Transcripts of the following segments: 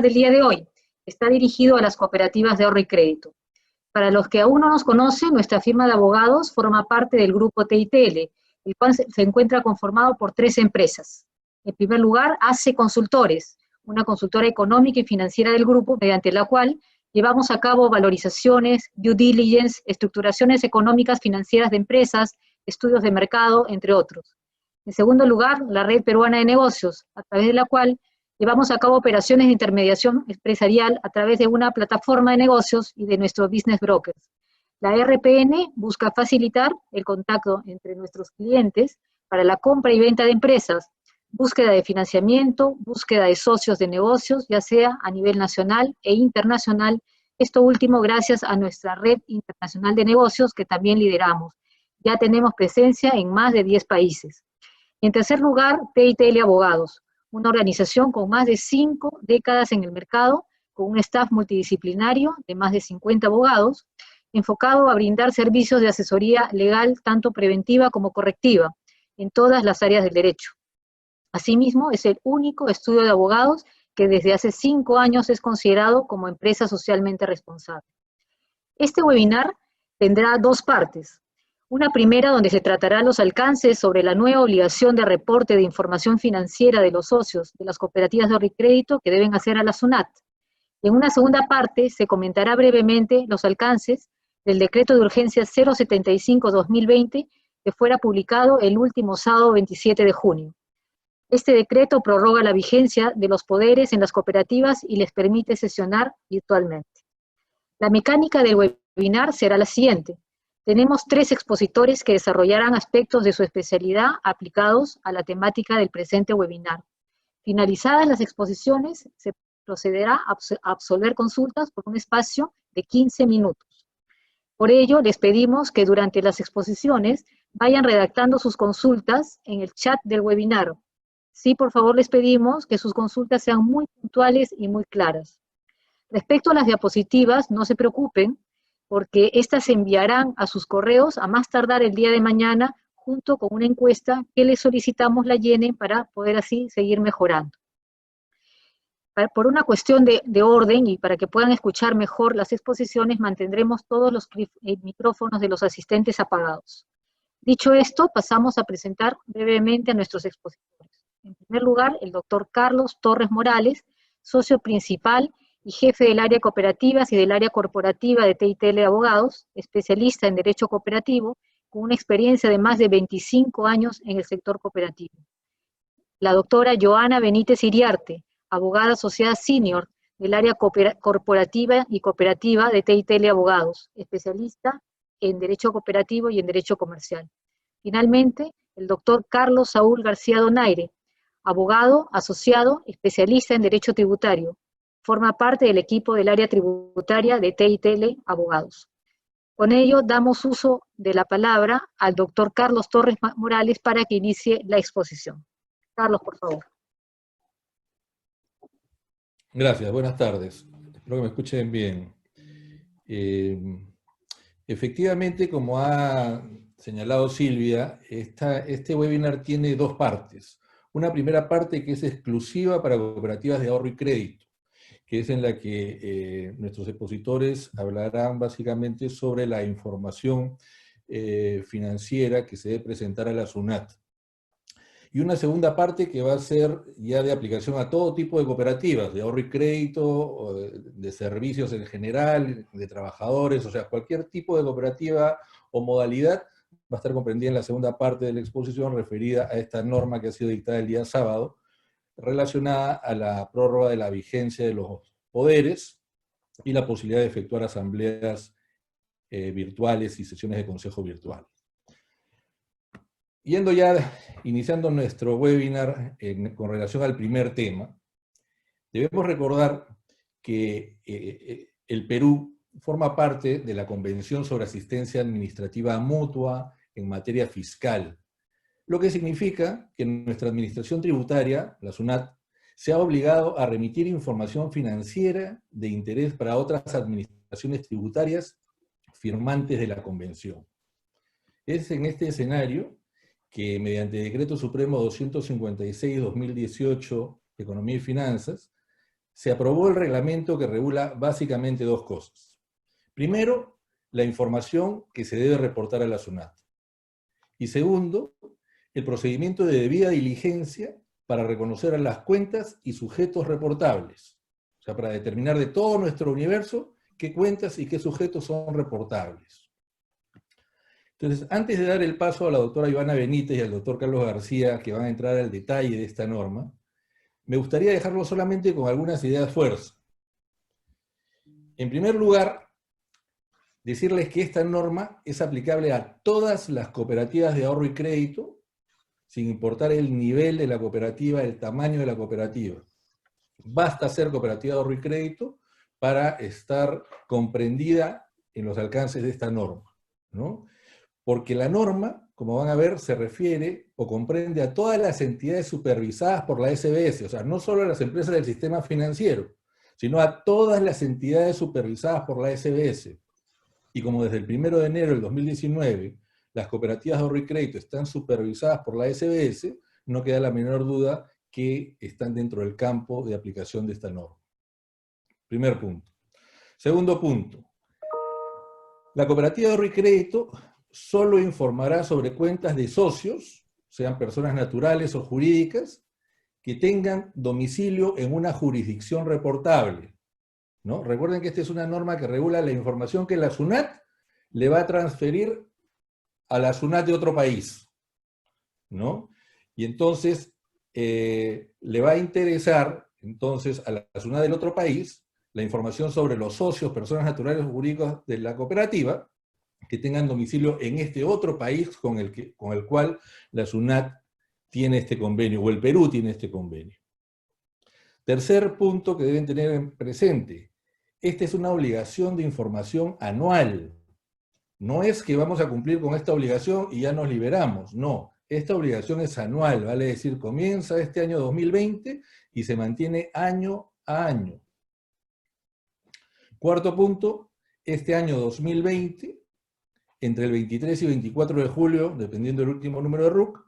del día de hoy está dirigido a las cooperativas de ahorro y crédito. Para los que aún no nos conocen, nuestra firma de abogados forma parte del grupo TITL, el cual se encuentra conformado por 3 empresas. En primer lugar, ACE Consultores, una consultora económica y financiera del grupo, mediante la cual llevamos a cabo valorizaciones, due diligence, estructuraciones económicas financieras de empresas, estudios de mercado, entre otros. En segundo lugar, la Red Peruana de Negocios, a través de la cual llevamos a cabo operaciones de intermediación empresarial a través de una plataforma de negocios y de nuestros business brokers. La RPN busca facilitar el contacto entre nuestros clientes para la compra y venta de empresas, búsqueda de financiamiento, búsqueda de socios de negocios, ya sea a nivel nacional e internacional, esto último gracias a nuestra red internacional de negocios que también lideramos. Ya tenemos presencia en más de 10 países. En tercer lugar, TITL Abogados, una organización con más de 5 décadas en el mercado, con un staff multidisciplinario de más de 50 abogados, enfocado a brindar servicios de asesoría legal tanto preventiva como correctiva, en todas las áreas del derecho. Asimismo, es el único estudio de abogados que desde hace 5 años es considerado como empresa socialmente responsable. Este webinar tendrá 2 partes. Una primera donde se tratará los alcances sobre la nueva obligación de reporte de información financiera de los socios de las cooperativas de ahorro y crédito que deben hacer a la SUNAT. En una segunda parte se comentará brevemente los alcances del decreto de urgencia 075-2020 que fuera publicado el último sábado 27 de junio. Este decreto prorroga la vigencia de los poderes en las cooperativas y les permite sesionar virtualmente. La mecánica del webinar será la siguiente. Tenemos 3 expositores que desarrollarán aspectos de su especialidad aplicados a la temática del presente webinar. Finalizadas las exposiciones, se procederá a absolver consultas por un espacio de 15 minutos. Por ello, les pedimos que durante las exposiciones vayan redactando sus consultas en el chat del webinar. Sí, por favor, les pedimos que sus consultas sean muy puntuales y muy claras. Respecto a las diapositivas, no se preocupen, porque estas se enviarán a sus correos a más tardar el día de mañana, junto con una encuesta que les solicitamos la llenen para poder así seguir mejorando. Por una cuestión de orden y para que puedan escuchar mejor las exposiciones, mantendremos todos los micrófonos de los asistentes apagados. Dicho esto, pasamos a presentar brevemente a nuestros expositores. En primer lugar, el doctor Carlos Torres Morales, socio principal y jefe del área cooperativas y del área corporativa de TITL Abogados, especialista en derecho cooperativo, con una experiencia de más de 25 años en el sector cooperativo. La doctora Joana Benítez Iriarte, abogada asociada senior del área corporativa y cooperativa de TITL Abogados, especialista en derecho cooperativo y en derecho comercial. Finalmente, el doctor Carlos Saúl García Donaire, abogado asociado, especialista en derecho tributario, forma parte del equipo del área tributaria de TITL Abogados. Con ello, damos uso de la palabra al doctor Carlos Torres Morales para que inicie la exposición. Carlos, por favor. Gracias, buenas tardes. Espero que me escuchen bien. Efectivamente, como ha señalado Silvia, este webinar tiene 2 partes. Una primera parte que es exclusiva para cooperativas de ahorro y crédito, que es en la que nuestros expositores hablarán básicamente sobre la información financiera que se debe presentar a la SUNAT. Y una segunda parte que va a ser ya de aplicación a todo tipo de cooperativas, de ahorro y crédito, o de servicios en general, de trabajadores, o sea, cualquier tipo de cooperativa o modalidad va a estar comprendida en la segunda parte de la exposición referida a esta norma que ha sido dictada el día sábado, relacionada a la prórroga de la vigencia de los poderes y la posibilidad de efectuar asambleas virtuales y sesiones de consejo virtual. Yendo ya, iniciando nuestro webinar con relación al primer tema, debemos recordar que el Perú forma parte de la Convención sobre Asistencia Administrativa Mutua en materia fiscal, lo que significa que nuestra administración tributaria, la SUNAT, se ha obligado a remitir información financiera de interés para otras administraciones tributarias firmantes de la Convención. Es en este escenario que mediante Decreto Supremo 256-2018, Economía y Finanzas, se aprobó el reglamento que regula básicamente dos cosas. Primero, la información que se debe reportar a la SUNAT. Y segundo, el procedimiento de debida diligencia para reconocer a las cuentas y sujetos reportables. O sea, para determinar de todo nuestro universo qué cuentas y qué sujetos son reportables. Entonces, antes de dar el paso a la doctora Joana Benítez y al doctor Carlos García, que van a entrar al detalle de esta norma, me gustaría dejarlo solamente con algunas ideas fuerza. En primer lugar, decirles que esta norma es aplicable a todas las cooperativas de ahorro y crédito, sin importar el nivel de la cooperativa, el tamaño de la cooperativa. Basta ser cooperativa de ahorro y crédito para estar comprendida en los alcances de esta norma, ¿no? Porque la norma, como van a ver, se refiere o comprende a todas las entidades supervisadas por la SBS, o sea, no solo a las empresas del sistema financiero, sino a todas las entidades supervisadas por la SBS. Y como desde el 1 de enero del 2019, las cooperativas de ahorro y crédito están supervisadas por la SBS, no queda la menor duda que están dentro del campo de aplicación de esta norma. Primer punto. Segundo punto. La cooperativa de ahorro y crédito solo informará sobre cuentas de socios, sean personas naturales o jurídicas, que tengan domicilio en una jurisdicción reportable, ¿no? Recuerden que esta es una norma que regula la información que la SUNAT le va a transferir a la SUNAT de otro país, ¿no? Y entonces le va a interesar entonces a la SUNAT del otro país la información sobre los socios, personas naturales o jurídicas de la cooperativa, que tengan domicilio en este otro país con el cual la SUNAT tiene este convenio, o el Perú tiene este convenio. Tercer punto que deben tener presente. Esta es una obligación de información anual. No es que vamos a cumplir con esta obligación y ya nos liberamos, no. Esta obligación es anual, vale decir, comienza este año 2020 y se mantiene año a año. Cuarto punto, este año 2020, entre el 23 y 24 de julio, dependiendo del último número de RUC,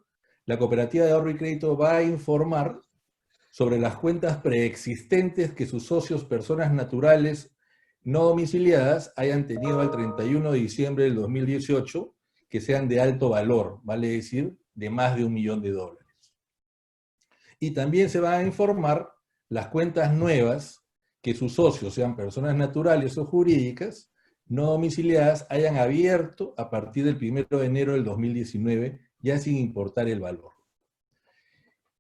la cooperativa de ahorro y crédito va a informar sobre las cuentas preexistentes que sus socios, personas naturales no domiciliadas, hayan tenido al 31 de diciembre del 2018, que sean de alto valor, vale decir, de más de $1 millón. Y también se van a informar las cuentas nuevas que sus socios, sean personas naturales o jurídicas, no domiciliadas, hayan abierto a partir del 1 de enero del 2019, ya sin importar el valor.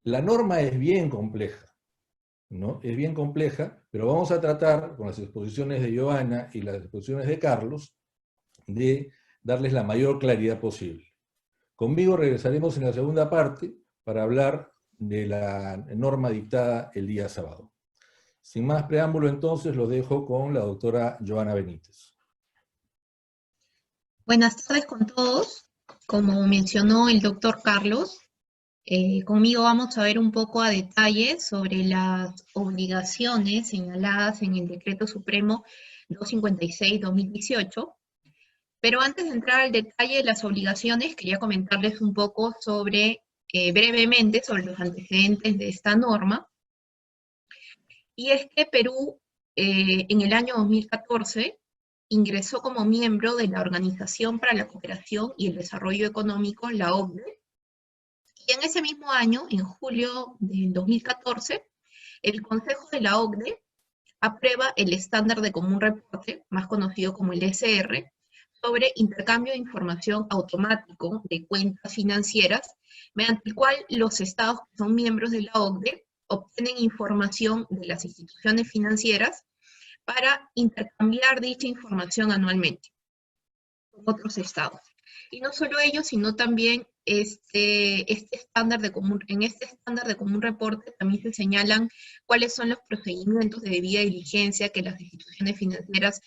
La norma es bien compleja, ¿no? Es bien compleja, pero vamos a tratar, con las exposiciones de Joana y las exposiciones de Carlos, de darles la mayor claridad posible. Conmigo regresaremos en la segunda parte para hablar de la norma dictada el día sábado. Sin más preámbulo, entonces, lo dejo con la doctora Joana Benítez. Buenas tardes con todos. Como mencionó el doctor Carlos, conmigo vamos a ver un poco a detalle sobre las obligaciones señaladas en el Decreto Supremo 256-2018. Pero antes de entrar al detalle de las obligaciones, quería comentarles un poco sobre, brevemente, sobre los antecedentes de esta norma. Y es que Perú, en el año 2014, ingresó como miembro de la Organización para la Cooperación y el Desarrollo Económico, la OCDE, y en ese mismo año, en julio del 2014, el Consejo de la OCDE aprueba el estándar de común reporte, más conocido como el SR, sobre intercambio de información automático de cuentas financieras, mediante el cual los estados que son miembros de la OCDE obtienen información de las instituciones financieras para intercambiar dicha información anualmente con otros estados. Y no solo ello, sino también en este estándar de común reporte también se señalan cuáles son los procedimientos de debida diligencia que las instituciones financieras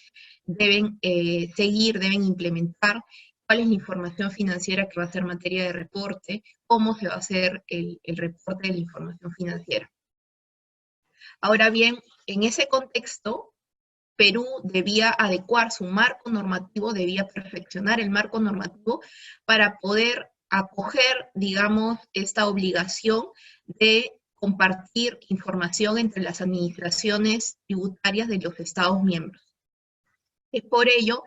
deben seguir, deben implementar, cuál es la información financiera que va a ser materia de reporte, cómo se va a hacer el reporte de la información financiera. Ahora bien, en ese contexto, Perú debía adecuar su marco normativo, debía perfeccionar el marco normativo para poder acoger, digamos, esta obligación de compartir información entre las administraciones tributarias de los Estados miembros. Es por ello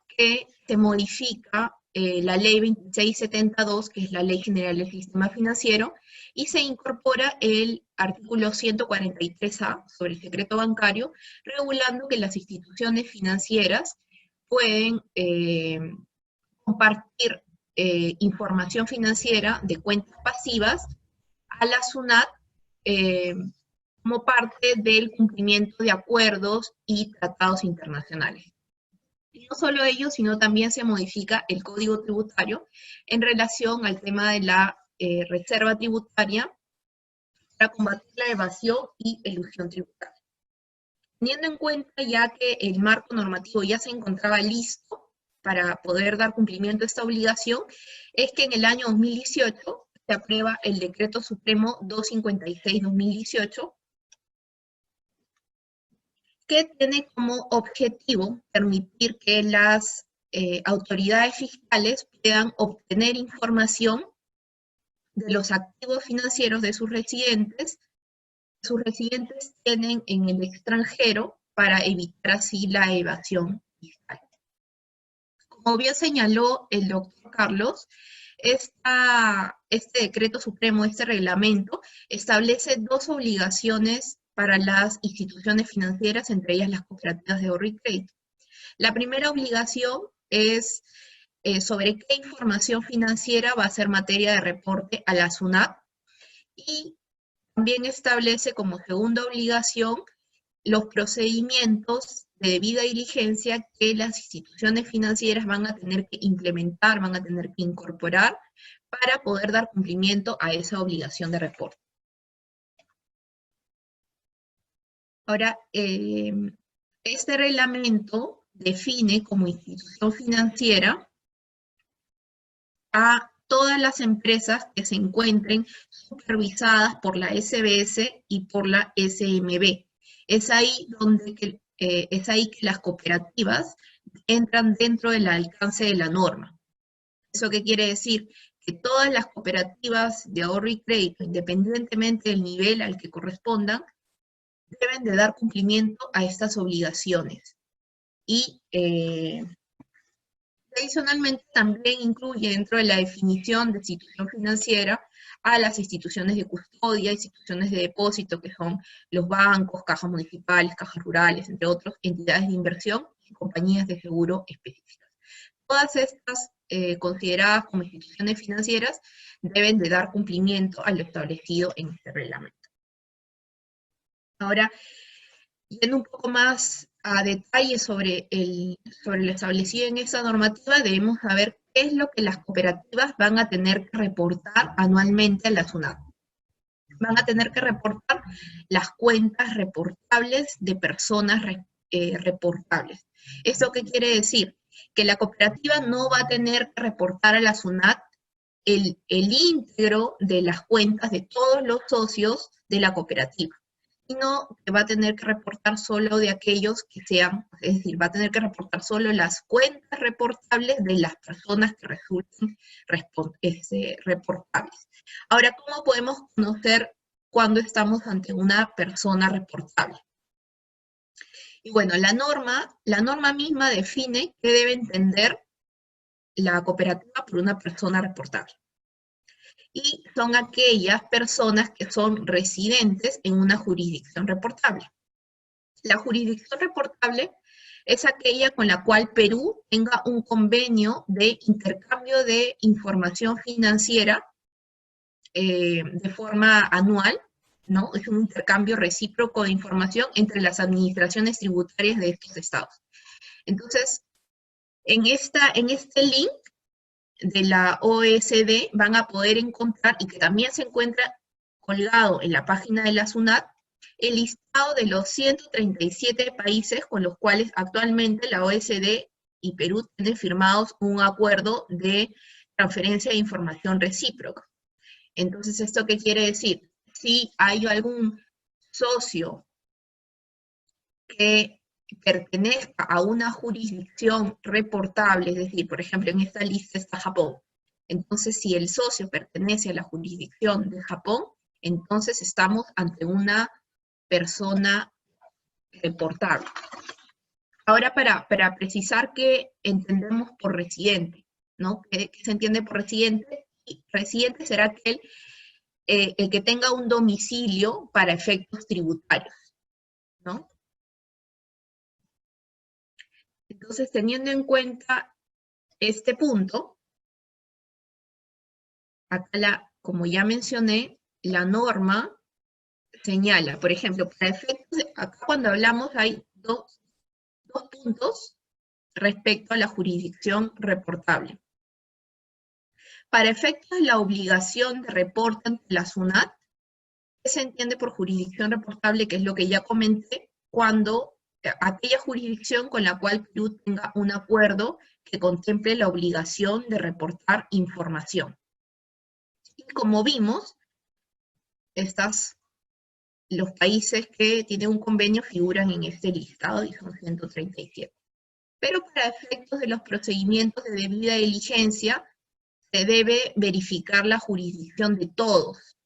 que se modifica la Ley 2672, que es la Ley General del Sistema Financiero, y se incorpora el artículo 143A sobre el secreto bancario, regulando que las instituciones financieras pueden compartir información financiera de cuentas pasivas a la SUNAT como parte del cumplimiento de acuerdos y tratados internacionales. Y no solo ello, sino también se modifica el Código Tributario en relación al tema de la reserva tributaria para combatir la evasión y elusión tributaria. Teniendo en cuenta ya que el marco normativo ya se encontraba listo para poder dar cumplimiento a esta obligación, es que en el año 2018 se aprueba el Decreto Supremo 256-2018, que tiene como objetivo permitir que las autoridades fiscales puedan obtener información de los activos financieros de sus residentes tienen en el extranjero para evitar así la evasión fiscal. Como bien señaló el doctor Carlos, este decreto supremo, este reglamento, establece dos obligaciones para las instituciones financieras, entre ellas las cooperativas de ahorro y crédito. La primera obligación es sobre qué información financiera va a ser materia de reporte a la SUNAT, y también establece como segunda obligación los procedimientos de debida diligencia que las instituciones financieras van a tener que implementar, van a tener que incorporar para poder dar cumplimiento a esa obligación de reporte. Ahora, este reglamento define como institución financiera a todas las empresas que se encuentren supervisadas por la SBS y por la SMB. Es ahí que las cooperativas entran dentro del alcance de la norma. ¿Eso qué quiere decir? Que todas las cooperativas de ahorro y crédito, independientemente del nivel al que correspondan, deben de dar cumplimiento a estas obligaciones. Y adicionalmente también incluye dentro de la definición de institución financiera a las instituciones de custodia, instituciones de depósito, que son los bancos, cajas municipales, cajas rurales, entre otros, entidades de inversión y compañías de seguro específicas. Todas estas consideradas como instituciones financieras deben de dar cumplimiento a lo establecido en este reglamento. Ahora, yendo un poco más a detalle sobre lo establecido en esta normativa, debemos saber qué es lo que las cooperativas van a tener que reportar anualmente a la SUNAT. Van a tener que reportar las cuentas reportables de personas reportables. ¿Esto qué quiere decir? Que la cooperativa no va a tener que reportar a la SUNAT el íntegro de las cuentas de todos los socios de la cooperativa, sino que va a tener que reportar solo de aquellos que sean, es decir, va a tener que reportar solo las cuentas reportables de las personas que resulten reportables. Ahora, ¿cómo podemos conocer cuando estamos ante una persona reportable? Y bueno, la norma misma define qué debe entender la cooperativa por una persona reportable. Y son aquellas personas que son residentes en una jurisdicción reportable. La jurisdicción reportable es aquella con la cual Perú tenga un convenio de intercambio de información financiera de forma anual, ¿no? Es un intercambio recíproco de información entre las administraciones tributarias de estos estados. Entonces, en este link de la OECD van a poder encontrar, y que también se encuentra colgado en la página de la SUNAT, el listado de los 137 países con los cuales actualmente la OECD y Perú tienen firmados un acuerdo de transferencia de información recíproca. Entonces, ¿esto qué quiere decir? Si hay algún socio que pertenezca a una jurisdicción reportable, es decir, por ejemplo, en esta lista está Japón. Entonces, si el socio pertenece a la jurisdicción de Japón, Entonces estamos ante una persona reportable. Ahora, para precisar qué entendemos por residente, ¿no? ¿Qué se entiende por residente? Residente será aquel el que tenga un domicilio para efectos tributarios, ¿no? Entonces, teniendo en cuenta este punto, acá, como ya mencioné, la norma señala, por ejemplo, para efectos, acá cuando hablamos hay dos puntos respecto a la jurisdicción reportable. Para efectos de la obligación de reporte ante la SUNAT, ¿qué se entiende por jurisdicción reportable? Que es lo que ya comenté, cuando aquella jurisdicción con la cual Perú tenga un acuerdo que contemple la obligación de reportar información. Y como vimos, los países que tienen un convenio figuran en este listado y son 137. Pero para efectos de los procedimientos de debida diligencia, se debe verificar la jurisdicción de todos.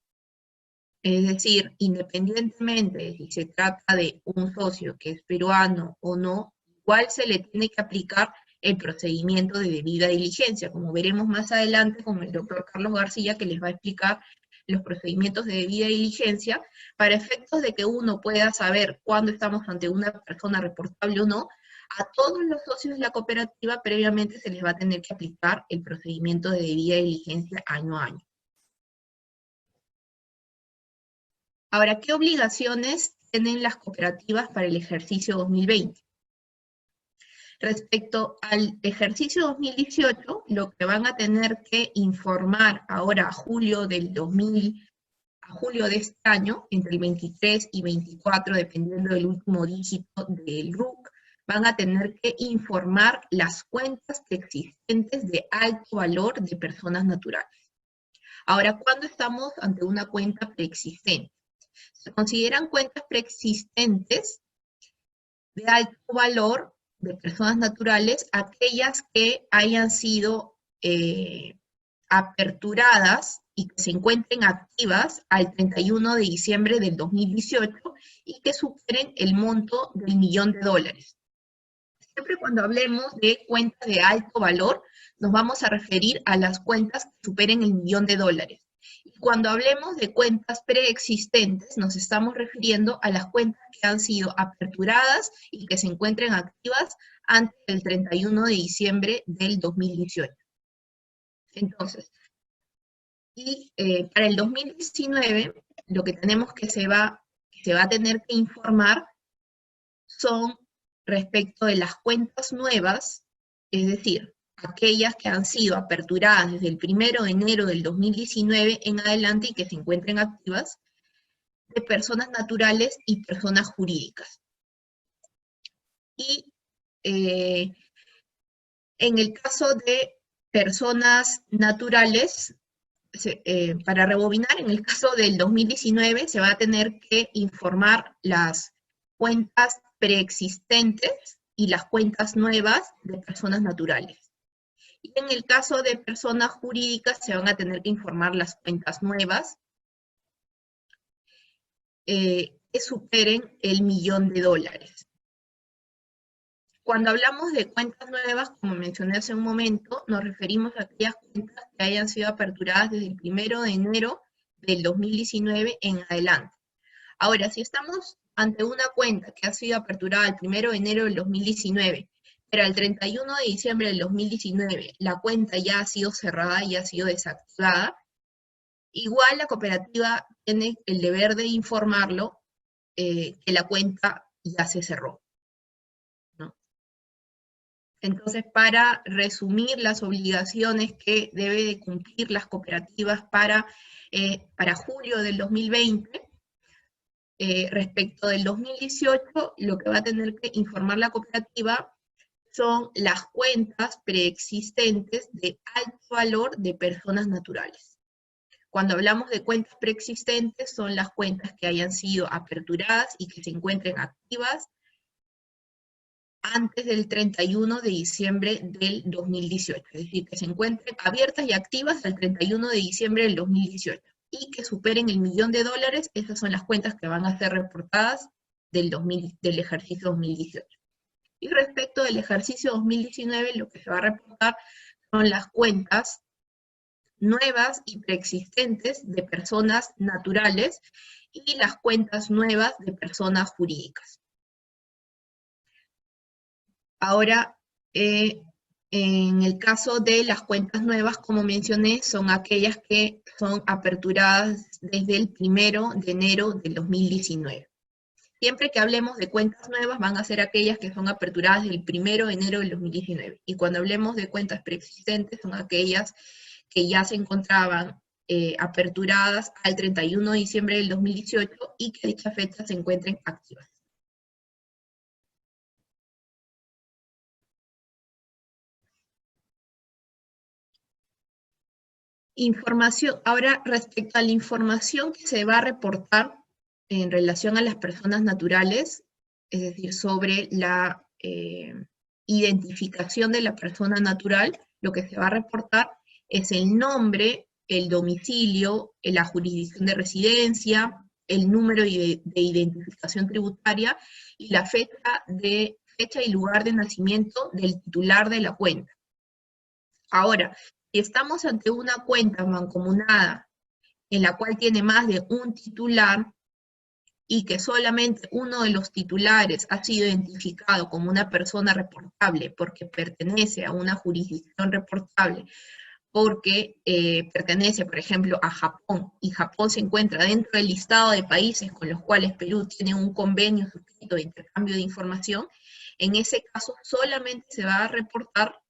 Es decir, independientemente de si se trata de un socio que es peruano o no, igual se le tiene que aplicar el procedimiento de debida diligencia, como veremos más adelante con el doctor Carlos García, que les va a explicar los procedimientos de debida diligencia, para efectos de que uno pueda saber cuándo estamos ante una persona reportable o no. A todos los socios de la cooperativa previamente se les va a tener que aplicar el procedimiento de debida diligencia año a año. Ahora, ¿qué obligaciones tienen las cooperativas para el ejercicio 2020? Respecto al ejercicio 2018, lo que van a tener que informar ahora a julio de este año, entre el 23 y 24, dependiendo del último dígito del RUC, van a tener que informar las cuentas preexistentes de alto valor de personas naturales. Ahora, ¿cuándo estamos ante una cuenta preexistente? Se consideran cuentas preexistentes de alto valor de personas naturales aquellas que hayan sido aperturadas y que se encuentren activas al 31 de diciembre del 2018 y que superen el monto del $1.000.000. Siempre cuando hablemos de cuentas de alto valor, nos vamos a referir a las cuentas que superen el $1.000.000. Y cuando hablemos de cuentas preexistentes, nos estamos refiriendo a las cuentas que han sido aperturadas y que se encuentren activas antes del 31 de diciembre del 2018. Entonces, para el 2019, lo que tenemos que se va a tener que informar son respecto de las cuentas nuevas, es decir, aquellas que han sido aperturadas desde el 1 de enero del 2019 en adelante y que se encuentren activas, de personas naturales y personas jurídicas. Y en el caso de personas naturales, para rebobinar, en el caso del 2019 se va a tener que informar las cuentas preexistentes y las cuentas nuevas de personas naturales. Y en el caso de personas jurídicas se van a tener que informar las cuentas nuevas que superen el $1.000.000. Cuando hablamos de cuentas nuevas, como mencioné hace un momento, nos referimos a aquellas cuentas que hayan sido aperturadas desde el 1 de enero del 2019 en adelante. Ahora, si estamos ante una cuenta que ha sido aperturada el 1 de enero del 2019, pero al 31 de diciembre del 2019 la cuenta ya ha sido cerrada y ha sido desactivada, igual la cooperativa tiene el deber de informarlo que la cuenta ya se cerró, ¿no? Entonces, para resumir las obligaciones que debe de cumplir las cooperativas para julio del 2020, respecto del 2018, lo que va a tener que informar la cooperativa son las cuentas preexistentes de alto valor de personas naturales. Cuando hablamos de cuentas preexistentes, son las cuentas que hayan sido aperturadas y que se encuentren activas antes del 31 de diciembre del 2018, es decir, que se encuentren abiertas y activas al 31 de diciembre del 2018. y que superen el $1.000.000, esas son las cuentas que van a ser reportadas del ejercicio 2018. Y respecto del ejercicio 2019, lo que se va a reportar son las cuentas nuevas y preexistentes de personas naturales y las cuentas nuevas de personas jurídicas. Ahora, en el caso de las cuentas nuevas, como mencioné, son aquellas que son aperturadas desde el 1 de enero del 2019. Siempre que hablemos de cuentas nuevas, van a ser aquellas que son aperturadas del 1 de enero del 2019. Y cuando hablemos de cuentas preexistentes, son aquellas que ya se encontraban aperturadas al 31 de diciembre del 2018 y que a dicha fecha se encuentren activas. Información. Ahora, respecto a la información que se va a reportar en relación a las personas naturales, es decir, sobre la identificación de la persona natural, lo que se va a reportar es el nombre, el domicilio, la jurisdicción de residencia, el número de identificación tributaria y la fecha y lugar de nacimiento del titular de la cuenta. Ahora, si estamos ante una cuenta mancomunada en la cual tiene más de un titular y que solamente uno de los titulares ha sido identificado como una persona reportable porque pertenece a una jurisdicción reportable, porque pertenece, por ejemplo, a Japón, y Japón se encuentra dentro del listado de países con los cuales Perú tiene un convenio suscrito de intercambio de información, en ese caso solamente se va a reportar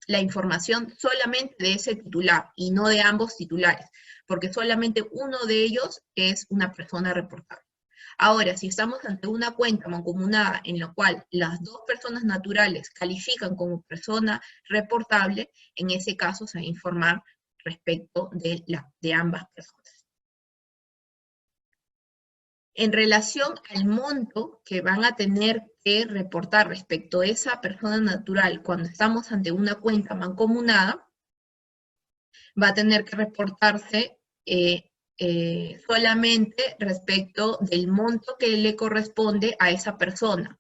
la información solamente de ese titular y no de ambos titulares, porque solamente uno de ellos es una persona reportable. Ahora, si estamos ante una cuenta mancomunada en la cual las dos personas naturales califican como persona reportable, en ese caso se va a informar respecto de ambas personas. En relación al monto que van a tener que reportar respecto a esa persona natural cuando estamos ante una cuenta mancomunada, va a tener que reportarse solamente respecto del monto que le corresponde a esa persona.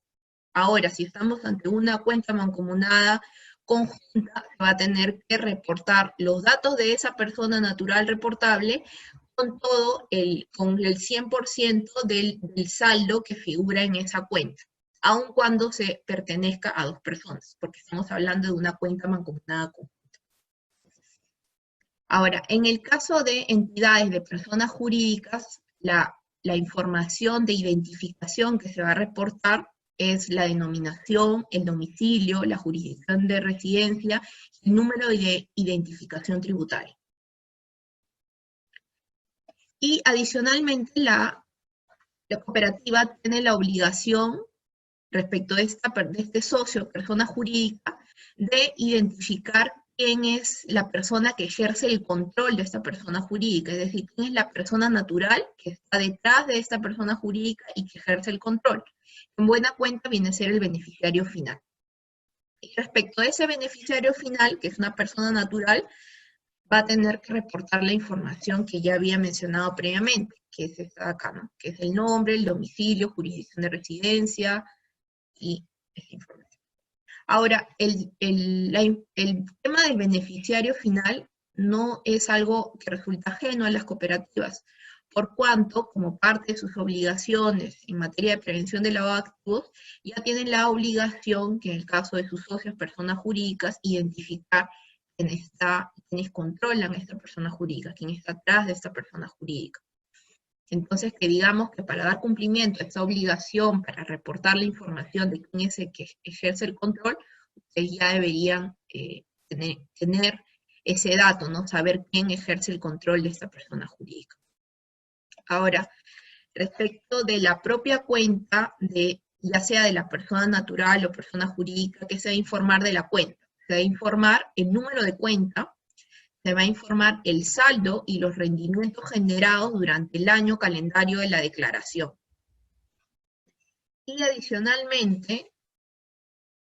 Ahora, si estamos ante una cuenta mancomunada conjunta, va a tener que reportar los datos de esa persona natural reportable con el 100% del saldo que figura en esa cuenta, aun cuando se pertenezca a dos personas, porque estamos hablando de una cuenta mancomunada conjunta. Ahora, en el caso de entidades de personas jurídicas, la información de identificación que se va a reportar es la denominación, el domicilio, la jurisdicción de residencia, el número de identificación tributaria. Y adicionalmente la cooperativa tiene la obligación respecto de este socio, persona jurídica, de identificar quién es la persona que ejerce el control de esta persona jurídica, es decir, quién es la persona natural que está detrás de esta persona jurídica y que ejerce el control. En buena cuenta viene a ser el beneficiario final. Y respecto a ese beneficiario final, que es una persona natural, va a tener que reportar la información que ya había mencionado previamente, que es esta de acá, ¿no? Que es el nombre, el domicilio, jurisdicción de residencia y esa información. Ahora, el tema del beneficiario final no es algo que resulta ajeno a las cooperativas, por cuanto, como parte de sus obligaciones en materia de prevención del lavado de activos, ya tienen la obligación, que en el caso de sus socios, personas jurídicas, identificar quienes controlan a esta persona jurídica, quién está atrás de esta persona jurídica. Entonces, que digamos que para dar cumplimiento a esta obligación, para reportar la información de quién es el que ejerce el control, ustedes ya deberían tener ese dato, ¿no? Saber quién ejerce el control de esta persona jurídica. Ahora, respecto de la propia cuenta, ya sea de la persona natural o persona jurídica, que se va a informar de la cuenta. Se va a informar el número de cuenta, se va a informar el saldo y los rendimientos generados durante el año calendario de la declaración. Y adicionalmente,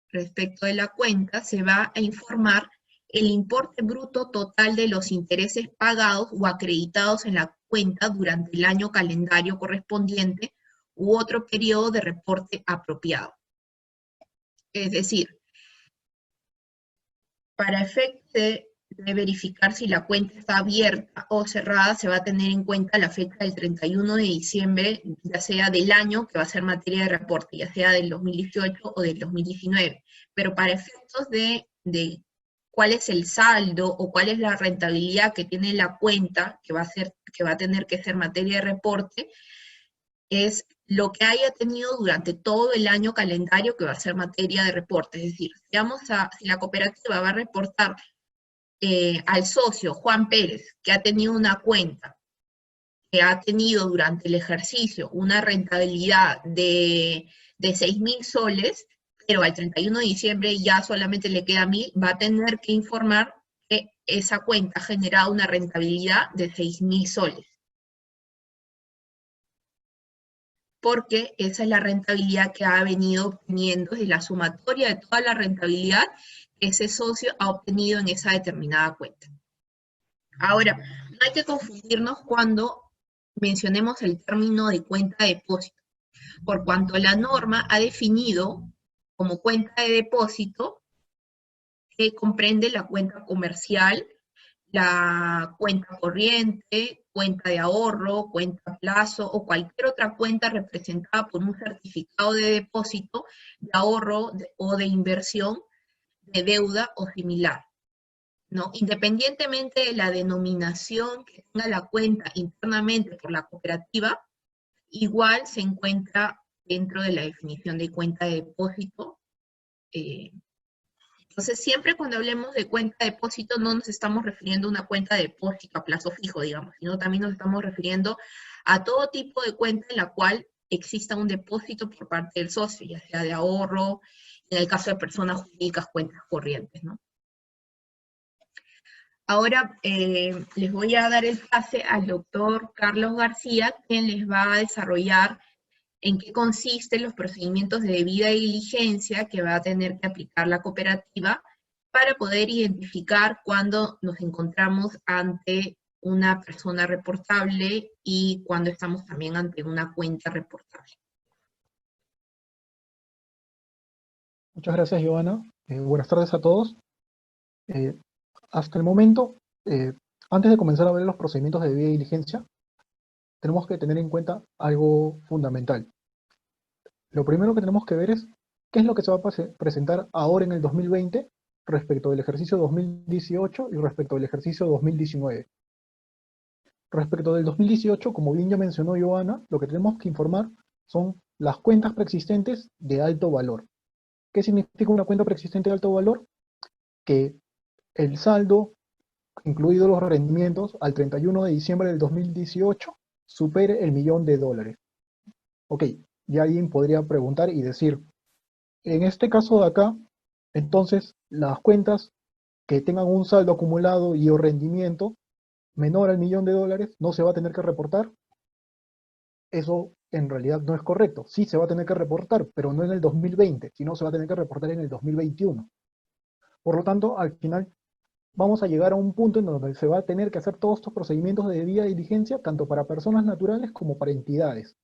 respecto de la cuenta, se va a informar el importe bruto total de los intereses pagados o acreditados en la cuenta durante el año calendario correspondiente u otro periodo de reporte apropiado. Es decir, para efectos de verificar si la cuenta está abierta o cerrada, se va a tener en cuenta la fecha del 31 de diciembre, ya sea del año que va a ser materia de reporte, ya sea del 2018 o del 2019. Pero para efectos de cuál es el saldo o cuál es la rentabilidad que tiene la cuenta que va a tener que ser materia de reporte, es lo que haya tenido durante todo el año calendario que va a ser materia de reporte. Es decir, si la cooperativa va a reportar al socio Juan Pérez, que ha tenido una cuenta, que ha tenido durante el ejercicio una rentabilidad de 6.000 soles, pero al 31 de diciembre ya solamente le queda 1.000, va a tener que informar que esa cuenta ha generado una rentabilidad de 6.000 soles. Porque esa es la rentabilidad que ha venido obteniendo, es la sumatoria de toda la rentabilidad que ese socio ha obtenido en esa determinada cuenta. Ahora, no hay que confundirnos cuando mencionemos el término de cuenta de depósito, por cuanto la norma ha definido como cuenta de depósito que comprende la cuenta comercial, la cuenta corriente, cuenta de ahorro, cuenta a plazo o cualquier otra cuenta representada por un certificado de depósito, de ahorro o de inversión, de deuda o similar, ¿no? Independientemente de la denominación que tenga la cuenta internamente por la cooperativa, igual se encuentra dentro de la definición de cuenta de depósito. Entonces, siempre cuando hablemos de cuenta de depósito, no nos estamos refiriendo a una cuenta de depósito a plazo fijo, digamos, sino también nos estamos refiriendo a todo tipo de cuenta en la cual exista un depósito por parte del socio, ya sea de ahorro, en el caso de personas jurídicas, cuentas corrientes, ¿no? Ahora les voy a dar el pase al doctor Carlos García, quien les va a desarrollar en qué consisten los procedimientos de debida diligencia que va a tener que aplicar la cooperativa para poder identificar cuando nos encontramos ante una persona reportable y cuando estamos también ante una cuenta reportable. Muchas gracias, Giovanna. Buenas tardes a todos. Hasta el momento, antes de comenzar a ver los procedimientos de debida diligencia, tenemos que tener en cuenta algo fundamental. Lo primero que tenemos que ver es qué es lo que se va a presentar ahora en el 2020 respecto del ejercicio 2018 y respecto del ejercicio 2019. Respecto del 2018, como bien ya mencionó Giovanna, lo que tenemos que informar son las cuentas preexistentes de alto valor. ¿Qué significa una cuenta preexistente de alto valor? Que el saldo, incluidos los rendimientos, al 31 de diciembre del 2018, supere el $1.000.000. Ok, y alguien podría preguntar y decir, en este caso de acá, entonces las cuentas que tengan un saldo acumulado y o rendimiento menor al $1.000.000 no se va a tener que reportar. Eso en realidad no es correcto. Sí se va a tener que reportar, pero no en el 2020, sino se va a tener que reportar en el 2021. Por lo tanto, al final vamos a llegar a un punto en donde se va a tener que hacer todos estos procedimientos de debida diligencia, tanto para personas naturales como para entidades.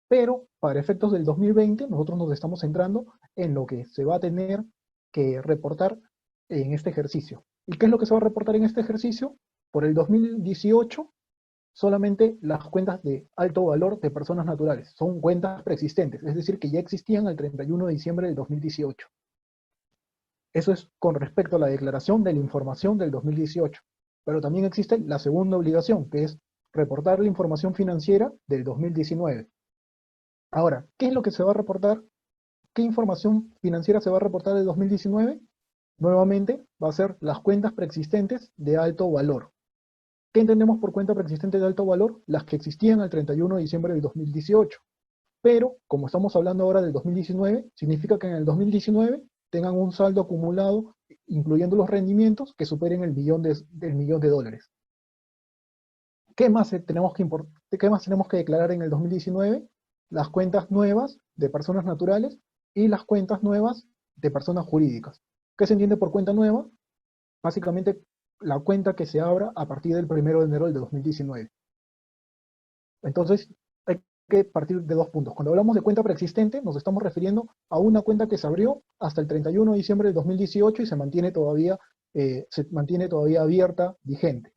Pero para efectos del 2020, nosotros nos estamos centrando en lo que se va a tener que reportar en este ejercicio. ¿Y qué es lo que se va a reportar en este ejercicio? Por el 2018, solamente las cuentas de alto valor de personas naturales. Son cuentas preexistentes, es decir, que ya existían al 31 de diciembre del 2018. Eso es con respecto a la declaración de la información del 2018. Pero también existe la segunda obligación, que es reportar la información financiera del 2019. Ahora, ¿qué es lo que se va a reportar? ¿Qué información financiera se va a reportar del 2019? Nuevamente, va a ser las cuentas preexistentes de alto valor. ¿Qué entendemos por cuenta preexistente de alto valor? Las que existían al 31 de diciembre del 2018. Pero, como estamos hablando ahora del 2019, significa que en el 2019 tengan un saldo acumulado, incluyendo los rendimientos, que superen el $1.000.000. ¿Qué más tenemos que declarar en el 2019? Las cuentas nuevas de personas naturales y las cuentas nuevas de personas jurídicas. ¿Qué se entiende por cuenta nueva? básicamente la cuenta que se abra a partir del 1 de enero del 2019. Entonces, hay que partir de 2 puntos. Cuando hablamos de cuenta preexistente, nos estamos refiriendo a una cuenta que se abrió hasta el 31 de diciembre del 2018 y se mantiene todavía abierta, vigente.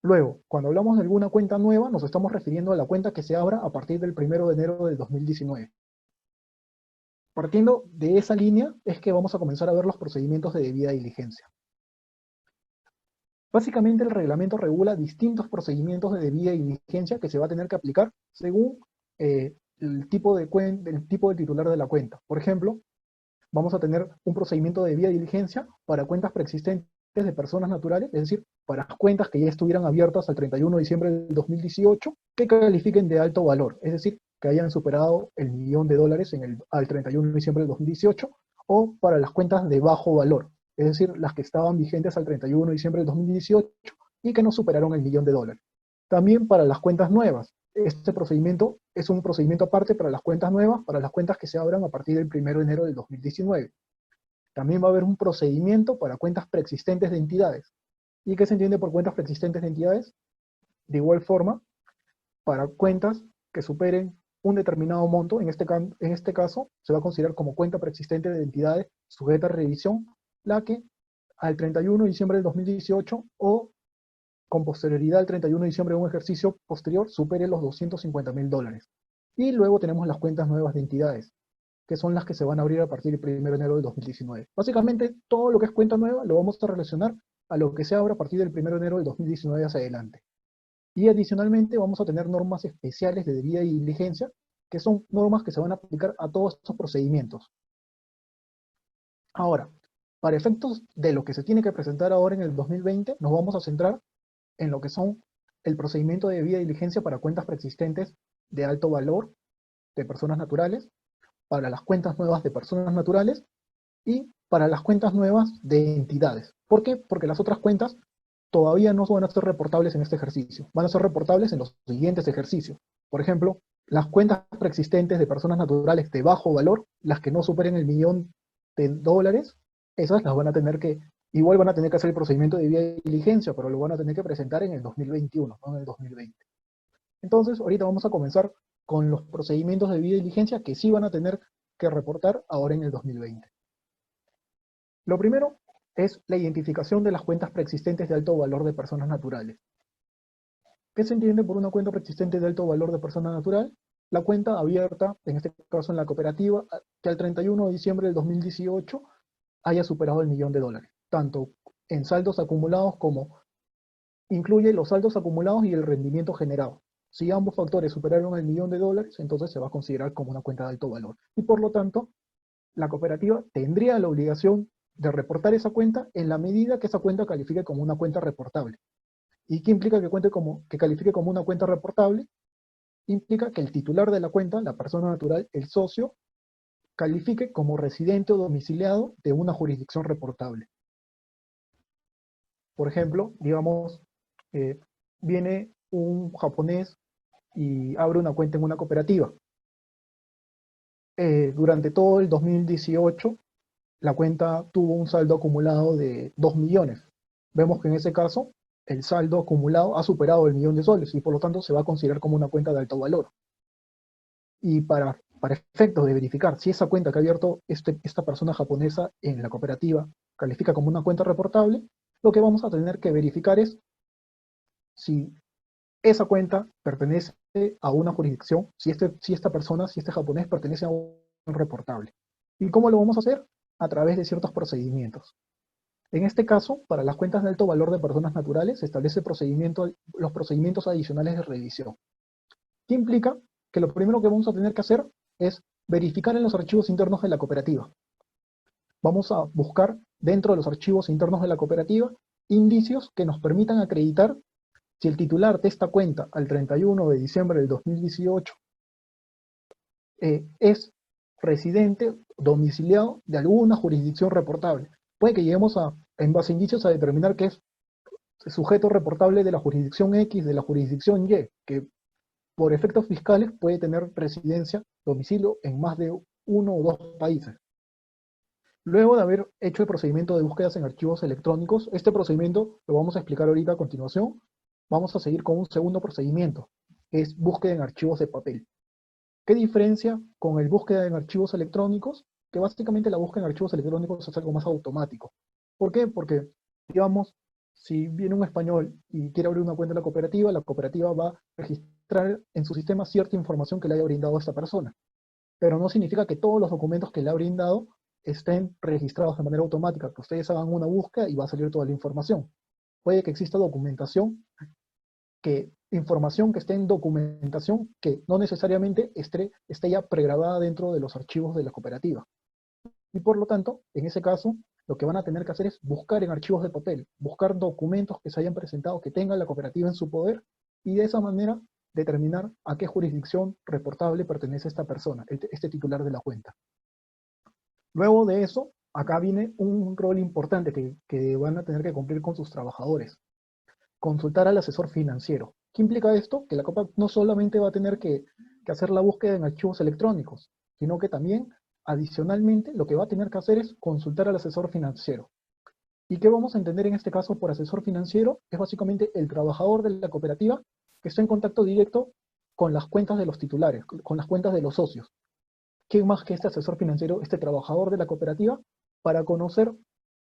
Luego, cuando hablamos de alguna cuenta nueva, nos estamos refiriendo a la cuenta que se abra a partir del 1 de enero del 2019. Partiendo de esa línea es que vamos a comenzar a ver los procedimientos de debida diligencia. Básicamente el reglamento regula distintos procedimientos de debida diligencia que se va a tener que aplicar según el tipo de titular de la cuenta. Por ejemplo, vamos a tener un procedimiento de debida diligencia para cuentas preexistentes de personas naturales, es decir, para cuentas que ya estuvieran abiertas al 31 de diciembre del 2018, que califiquen de alto valor, es decir, que hayan superado el $1.000.000 al 31 de diciembre del 2018, o para las cuentas de bajo valor, es decir, las que estaban vigentes al 31 de diciembre del 2018 y que no superaron el $1.000.000. También para las cuentas nuevas. Este procedimiento es un procedimiento aparte para las cuentas nuevas, para las cuentas que se abran a partir del 1 de enero del 2019. También va a haber un procedimiento para cuentas preexistentes de entidades. ¿Y qué se entiende por cuentas preexistentes de entidades? De igual forma, para cuentas que superen un determinado monto, en este caso se va a considerar como cuenta preexistente de entidades sujeta a revisión, la que al 31 de diciembre del 2018 o con posterioridad al 31 de diciembre de un ejercicio posterior supere los $250.000. Y luego tenemos las cuentas nuevas de entidades, que son las que se van a abrir a partir del 1 de enero del 2019. Básicamente, todo lo que es cuenta nueva lo vamos a relacionar a lo que se abra a partir del 1 de enero del 2019 hacia adelante. Y adicionalmente vamos a tener normas especiales de debida diligencia, que son normas que se van a aplicar a todos estos procedimientos. Ahora, para efectos de lo que se tiene que presentar ahora en el 2020, nos vamos a centrar en lo que son el procedimiento de debida diligencia para cuentas preexistentes de alto valor de personas naturales, para las cuentas nuevas de personas naturales y para las cuentas nuevas de entidades. ¿Por qué? Porque las otras cuentas todavía no van a ser reportables en este ejercicio. Van a ser reportables en los siguientes ejercicios. Por ejemplo, las cuentas preexistentes de personas naturales de bajo valor, las que no superen el $1.000.000, esas las van a tener que, igual van a tener que hacer el procedimiento de debida diligencia, pero lo van a tener que presentar en el 2021, no en el 2020. Entonces, ahorita vamos a comenzar con los procedimientos de debida diligencia que sí van a tener que reportar ahora en el 2020. Lo primero es la identificación de las cuentas preexistentes de alto valor de personas naturales. ¿Qué se entiende por una cuenta preexistente de alto valor de persona natural? La cuenta abierta, en este caso en la cooperativa, que al 31 de diciembre del 2018 haya superado el $1.000.000, tanto en saldos acumulados como incluye los saldos acumulados y el rendimiento generado. Si ambos factores superaron el $1.000.000, entonces se va a considerar como una cuenta de alto valor. Y por lo tanto, la cooperativa tendría la obligación de reportar esa cuenta en la medida que esa cuenta califique como una cuenta reportable. ¿Y qué implica que califique como una cuenta reportable? Implica que el titular de la cuenta, la persona natural, el socio, califique como residente o domiciliado de una jurisdicción reportable. Por ejemplo, digamos, viene un japonés y abre una cuenta en una cooperativa. Durante todo el 2018, la cuenta tuvo un saldo acumulado de 2 millones. Vemos que en ese caso, el saldo acumulado ha superado el $1.000.000 y por lo tanto se va a considerar como una cuenta de alto valor. Y para efectos de verificar si esa cuenta que ha abierto esta persona japonesa en la cooperativa califica como una cuenta reportable, lo que vamos a tener que verificar es si esa cuenta pertenece a una jurisdicción, si este japonés pertenece a un reportable. ¿Y cómo lo vamos a hacer? A través de ciertos procedimientos. En este caso, para las cuentas de alto valor de personas naturales, se establece los procedimientos adicionales de revisión. ¿Qué implica? Que lo primero que vamos a tener que hacer es verificar en los archivos internos de la cooperativa. Vamos a buscar dentro de los archivos internos de la cooperativa indicios que nos permitan acreditar si el titular de esta cuenta al 31 de diciembre del 2018 es residente domiciliado de alguna jurisdicción reportable. Puede que lleguemos en base a indicios a determinar que es sujeto reportable de la jurisdicción X, de la jurisdicción Y, que por efectos fiscales puede tener residencia, domicilio en más de uno o dos países. Luego de haber hecho el procedimiento de búsquedas en archivos electrónicos, este procedimiento lo vamos a explicar ahorita a continuación. Vamos a seguir con un segundo procedimiento, que es búsqueda en archivos de papel. ¿Qué diferencia con el búsqueda en archivos electrónicos? Que básicamente la búsqueda en archivos electrónicos es algo más automático. ¿Por qué? Porque, digamos, si viene un español y quiere abrir una cuenta en la cooperativa va a registrar en su sistema cierta información que le haya brindado a esta persona. Pero no significa que todos los documentos que le ha brindado estén registrados de manera automática, que ustedes hagan una búsqueda y va a salir toda la información. Puede que exista documentación, información que esté en documentación que no necesariamente esté ya pregrabada dentro de los archivos de la cooperativa. Y por lo tanto, en ese caso, lo que van a tener que hacer es buscar en archivos de papel, buscar documentos que se hayan presentado, que tenga la cooperativa en su poder, y de esa manera determinar a qué jurisdicción reportable pertenece esta persona, este titular de la cuenta. Luego de eso, acá viene un rol importante que van a tener que cumplir con sus trabajadores. Consultar al asesor financiero. ¿Qué implica esto? Que la COPA no solamente va a tener que hacer la búsqueda en archivos electrónicos, sino que también, adicionalmente, lo que va a tener que hacer es consultar al asesor financiero. ¿Y qué vamos a entender en este caso por asesor financiero? Es básicamente el trabajador de la cooperativa que está en contacto directo con las cuentas de los titulares, con las cuentas de los socios. ¿Quién más que este asesor financiero, este trabajador de la cooperativa, para conocer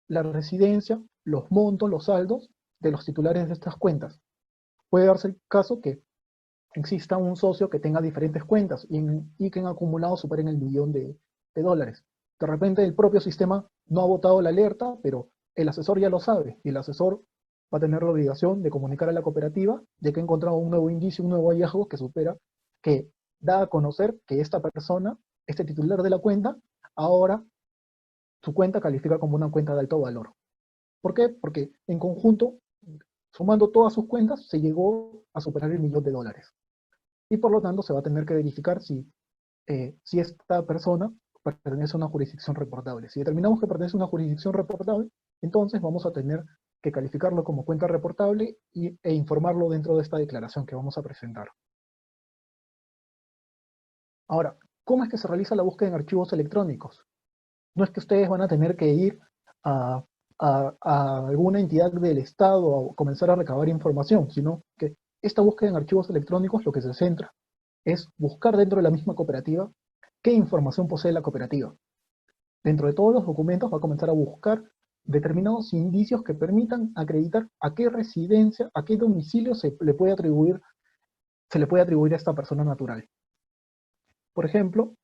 la residencia, los montos, los saldos de los titulares de estas cuentas? Puede darse el caso que exista un socio que tenga diferentes cuentas y que en acumulado superen el $1.000.000 de dólares. De repente el propio sistema no ha botado la alerta, pero el asesor ya lo sabe, y el asesor va a tener la obligación de comunicar a la cooperativa de que ha encontrado un nuevo indicio, un nuevo hallazgo que da a conocer que esta persona, este titular de la cuenta, ahora su cuenta califica como una cuenta de alto valor. ¿Por qué? Porque en conjunto, sumando todas sus cuentas, se llegó a superar el $1.000.000 de dólares. Y por lo tanto se va a tener que verificar si esta persona pertenece a una jurisdicción reportable. Si determinamos que pertenece a una jurisdicción reportable, entonces vamos a tener que calificarlo como cuenta reportable e informarlo dentro de esta declaración que vamos a presentar. Ahora, ¿cómo es que se realiza la búsqueda en archivos electrónicos? No es que ustedes van a tener que ir a alguna entidad del Estado a comenzar a recabar información, sino que esta búsqueda en archivos electrónicos lo que se centra es buscar dentro de la misma cooperativa qué información posee la cooperativa. Dentro de todos los documentos va a comenzar a buscar determinados indicios que permitan acreditar a qué residencia, a qué domicilio se le puede atribuir a esta persona natural. Por ejemplo,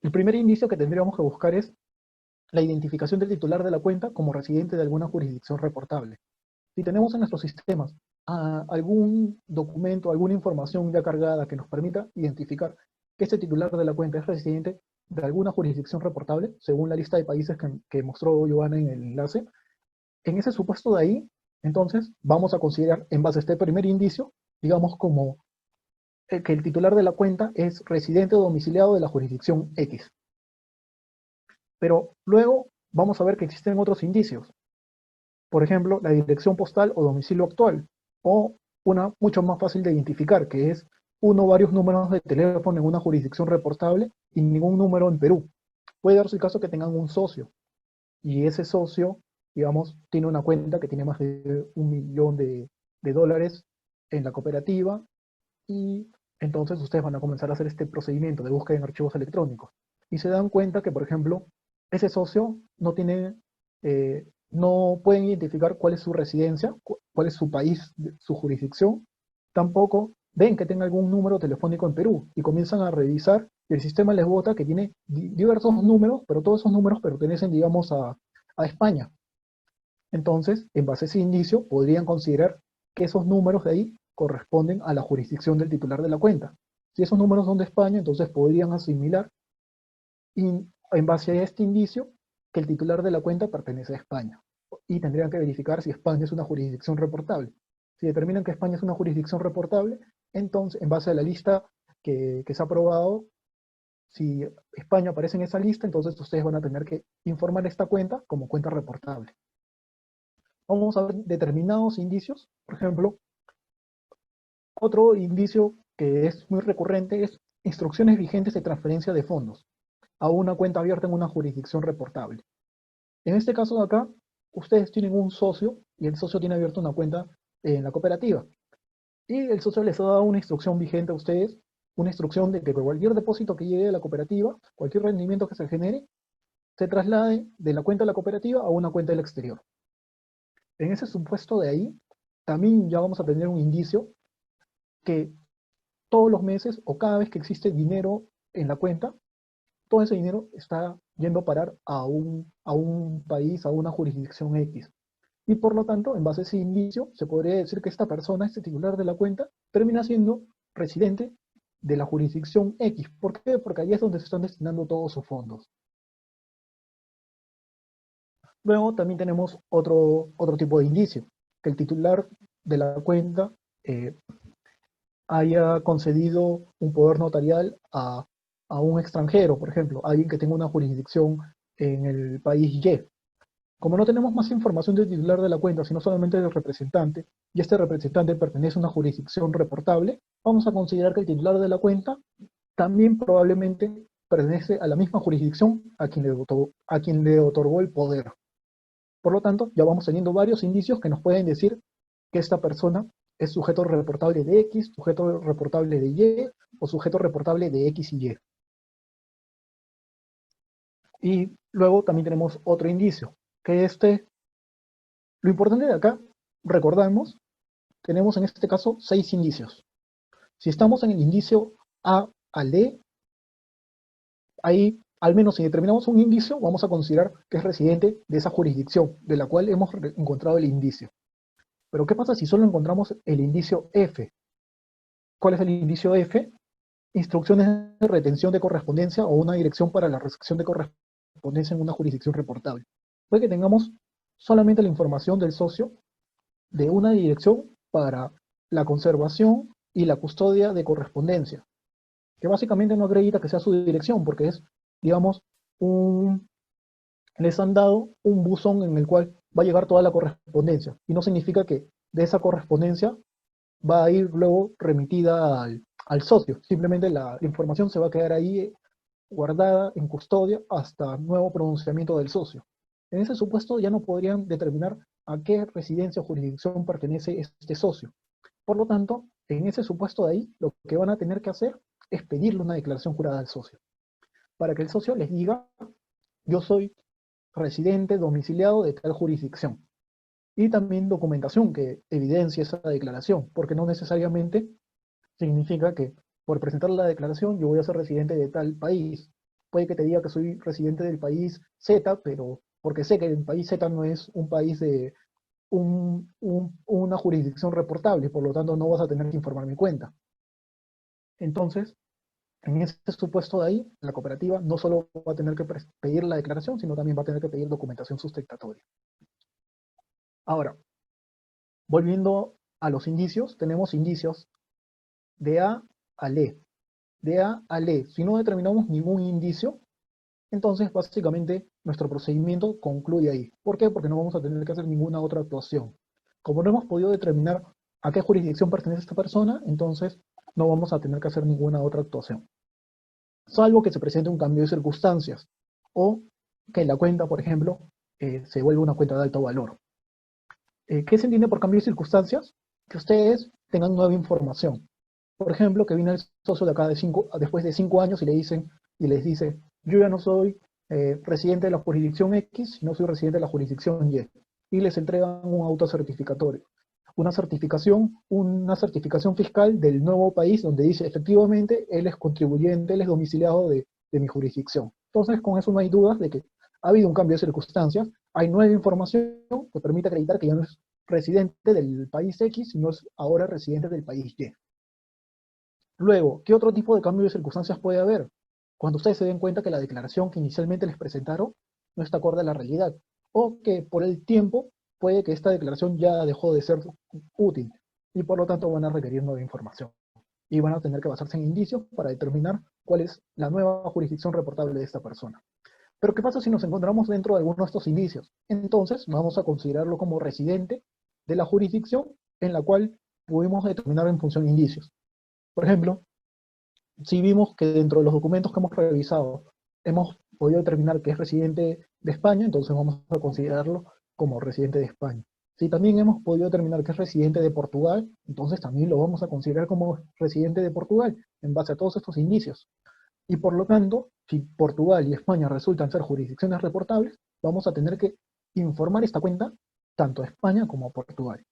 el primer indicio que tendríamos que buscar es la identificación del titular de la cuenta como residente de alguna jurisdicción reportable. Si tenemos en nuestros sistemas algún documento, alguna información ya cargada que nos permita identificar que este titular de la cuenta es residente de alguna jurisdicción reportable, según la lista de países que mostró Giovanna en el enlace, en ese supuesto de ahí, entonces vamos a considerar, en base a este primer indicio, digamos como que el titular de la cuenta es residente o domiciliado de la jurisdicción X. Pero luego vamos a ver que existen otros indicios. Por ejemplo, la dirección postal o domicilio actual, o una mucho más fácil de identificar, que es uno o varios números de teléfono en una jurisdicción reportable y ningún número en Perú. Puede darse el caso que tengan un socio, y ese socio, digamos, tiene una cuenta que tiene más de $1.000.000 de dólares en la cooperativa, y entonces ustedes van a comenzar a hacer este procedimiento de búsqueda en archivos electrónicos. Y se dan cuenta que, por ejemplo, ese socio no pueden identificar cuál es su residencia, cuál es su país, su jurisdicción, tampoco ven que tenga algún número telefónico en Perú, y comienzan a revisar, y el sistema les bota que tiene diversos números, pero todos esos números pertenecen, digamos, a España. Entonces, en base a ese indicio, podrían considerar que esos números de ahí corresponden a la jurisdicción del titular de la cuenta. Si esos números son de España, entonces podrían asimilar, y en base a este indicio, que el titular de la cuenta pertenece a España. Y tendrían que verificar si España es una jurisdicción reportable. Si determinan que España es una jurisdicción reportable, entonces, en base a la lista que se ha aprobado, si España aparece en esa lista, entonces ustedes van a tener que informar esta cuenta como cuenta reportable. Vamos a ver determinados indicios. Por ejemplo, otro indicio que es muy recurrente es instrucciones vigentes de transferencia de fondos. a una cuenta abierta en una jurisdicción reportable. En este caso de acá, ustedes tienen un socio y el socio tiene abierta una cuenta en la cooperativa. Y el socio les ha dado una instrucción vigente a ustedes, una instrucción de que cualquier depósito que llegue a la cooperativa, cualquier rendimiento que se genere, se traslade de la cuenta de la cooperativa a una cuenta del exterior. En ese supuesto de ahí, también ya vamos a tener un indicio que todos los meses o cada vez que existe dinero en la cuenta, todo ese dinero está yendo a parar a un país, a una jurisdicción X. Y por lo tanto, en base a ese indicio, se podría decir que esta persona, este titular de la cuenta, termina siendo residente de la jurisdicción X. ¿Por qué? Porque ahí es donde se están destinando todos sus fondos. Luego también tenemos otro tipo de indicio, que el titular de la cuenta haya concedido un poder notarial a un extranjero, por ejemplo, alguien que tenga una jurisdicción en el país Y. Como no tenemos más información del titular de la cuenta, sino solamente del representante, y este representante pertenece a una jurisdicción reportable, vamos a considerar que el titular de la cuenta también probablemente pertenece a la misma jurisdicción a quien le otorgó el poder. Por lo tanto, ya vamos teniendo varios indicios que nos pueden decir que esta persona es sujeto reportable de X, sujeto reportable de Y, o sujeto reportable de X y Y. Y luego también tenemos otro indicio, que lo importante de acá, recordamos, tenemos en este caso 6 indicios. Si estamos en el indicio A al D, ahí, al menos si determinamos un indicio, vamos a considerar que es residente de esa jurisdicción, de la cual hemos encontrado el indicio. Pero ¿qué pasa si solo encontramos el indicio F? ¿Cuál es el indicio F? Instrucciones de retención de correspondencia o una dirección para la recepción de correspondencia en una jurisdicción reportable. Puede que tengamos solamente la información del socio de una dirección para la conservación y la custodia de correspondencia, que básicamente no acredita que sea su dirección, porque es, digamos, les han dado un buzón en el cual va a llegar toda la correspondencia, y no significa que de esa correspondencia va a ir luego remitida al socio, simplemente la información se va a quedar ahí guardada en custodia hasta nuevo pronunciamiento del socio. En ese supuesto ya no podrían determinar a qué residencia o jurisdicción pertenece este socio. Por lo tanto, en ese supuesto de ahí, lo que van a tener que hacer es pedirle una declaración jurada al socio, para que el socio les diga, yo soy residente domiciliado de tal jurisdicción. Y también documentación que evidencie esa declaración, porque no necesariamente significa que por presentar la declaración yo voy a ser residente de tal país. Puede que te diga que soy residente del país Z, pero porque sé que el país Z no es un país de una jurisdicción reportable, por lo tanto no vas a tener que informar mi cuenta. Entonces, en ese supuesto de ahí, la cooperativa no solo va a tener que pedir la declaración, sino también va a tener que pedir documentación sustentatoria. Ahora, volviendo a los indicios, tenemos indicios de A a E. De A a E. Si no determinamos ningún indicio, entonces básicamente nuestro procedimiento concluye ahí. ¿Por qué? Porque no vamos a tener que hacer ninguna otra actuación. Como no hemos podido determinar a qué jurisdicción pertenece esta persona, entonces no vamos a tener que hacer ninguna otra actuación. Salvo que se presente un cambio de circunstancias, o que la cuenta, por ejemplo, se vuelva una cuenta de alto valor. ¿Qué se entiende por cambio de circunstancias? Que ustedes tengan nueva información. Por ejemplo, que viene el socio de acá después de 5 años y les dice, yo ya no soy residente de la jurisdicción X, sino soy residente de la jurisdicción Y. Y les entregan un auto certificatorio. Una certificación fiscal del nuevo país donde dice, efectivamente, él es contribuyente, él es domiciliado de mi jurisdicción. Entonces, con eso no hay dudas de que ha habido un cambio de circunstancias, hay nueva información que permite acreditar que ya no es residente del país X, sino es ahora residente del país Y. Luego, ¿qué otro tipo de cambio de circunstancias puede haber? Cuando ustedes se den cuenta que la declaración que inicialmente les presentaron no está acorde a la realidad, o que por el tiempo puede que esta declaración ya dejó de ser útil, y por lo tanto van a requerir nueva información. Y van a tener que basarse en indicios para determinar cuál es la nueva jurisdicción reportable de esta persona. Pero ¿qué pasa si nos encontramos dentro de alguno de estos indicios? Entonces vamos a considerarlo como residente de la jurisdicción en la cual pudimos determinar en función de indicios. Por ejemplo, si vimos que dentro de los documentos que hemos revisado, hemos podido determinar que es residente de España, entonces vamos a considerarlo como residente de España. Si también hemos podido determinar que es residente de Portugal, entonces también lo vamos a considerar como residente de Portugal, en base a todos estos indicios. Y por lo tanto, si Portugal y España resultan ser jurisdicciones reportables, vamos a tener que informar esta cuenta tanto a España como a Portugal.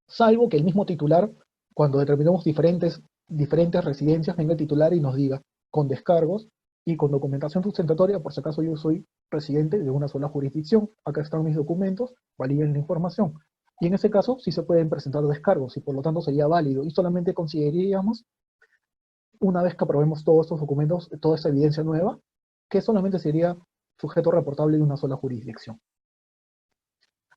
Salvo que el mismo titular, cuando determinemos diferentes residencias, venga el titular y nos diga, con descargos y con documentación sustentatoria, por si acaso yo soy residente de una sola jurisdicción, acá están mis documentos, validen la información. Y en ese caso sí se pueden presentar descargos y por lo tanto sería válido y solamente consideraríamos, una vez que aprobemos todos estos documentos, toda esta evidencia nueva, que solamente sería sujeto reportable de una sola jurisdicción.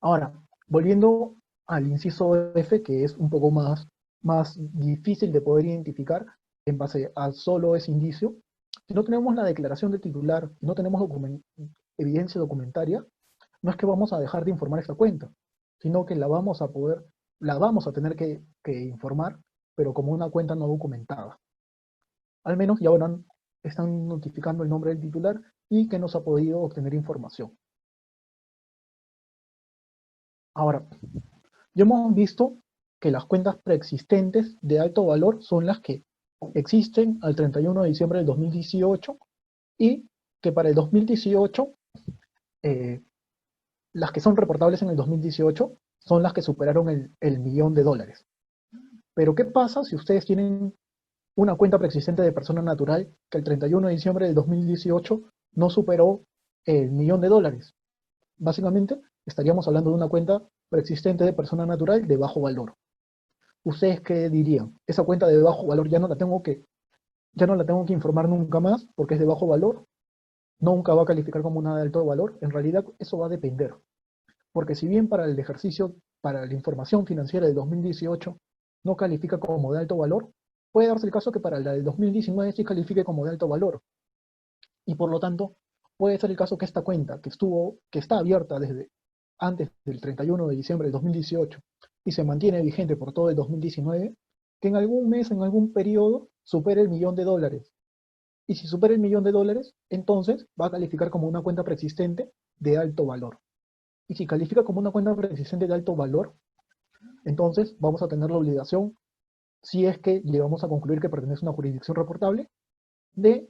Ahora, volviendo al inciso F, que es un poco más difícil de poder identificar en base a solo ese indicio, si no tenemos la declaración del titular, si no tenemos evidencia documentaria, no es que vamos a dejar de informar esta cuenta, sino que la vamos a tener que informar, pero como una cuenta no documentada. Al menos ya ahora están notificando el nombre del titular y que no se ha podido obtener información. Ahora, ya hemos visto que las cuentas preexistentes de alto valor son las que existen al 31 de diciembre del 2018 y que para el 2018, las que son reportables en el 2018 son las que superaron el $1.000.000. Pero ¿qué pasa si ustedes tienen una cuenta preexistente de persona natural que el 31 de diciembre del 2018 no superó el $1.000.000? Básicamente, estaríamos hablando de una cuenta preexistente de persona natural de bajo valor. ¿Ustedes qué dirían? Esa cuenta de bajo valor ya no la tengo que informar nunca más porque es de bajo valor, nunca va a calificar como una de alto valor. En realidad eso va a depender, porque si bien para el ejercicio, para la información financiera del 2018 no califica como de alto valor, puede darse el caso que para la del 2019 sí califique como de alto valor. Y por lo tanto, puede ser el caso que esta cuenta, que está abierta desde antes del 31 de diciembre del 2018 y se mantiene vigente por todo el 2019, que en algún mes, en algún periodo, supere el $1.000.000. Y si supera el $1.000.000, entonces va a calificar como una cuenta preexistente de alto valor. Y si califica como una cuenta preexistente de alto valor, entonces vamos a tener la obligación, si es que llegamos a concluir que pertenece a una jurisdicción reportable, de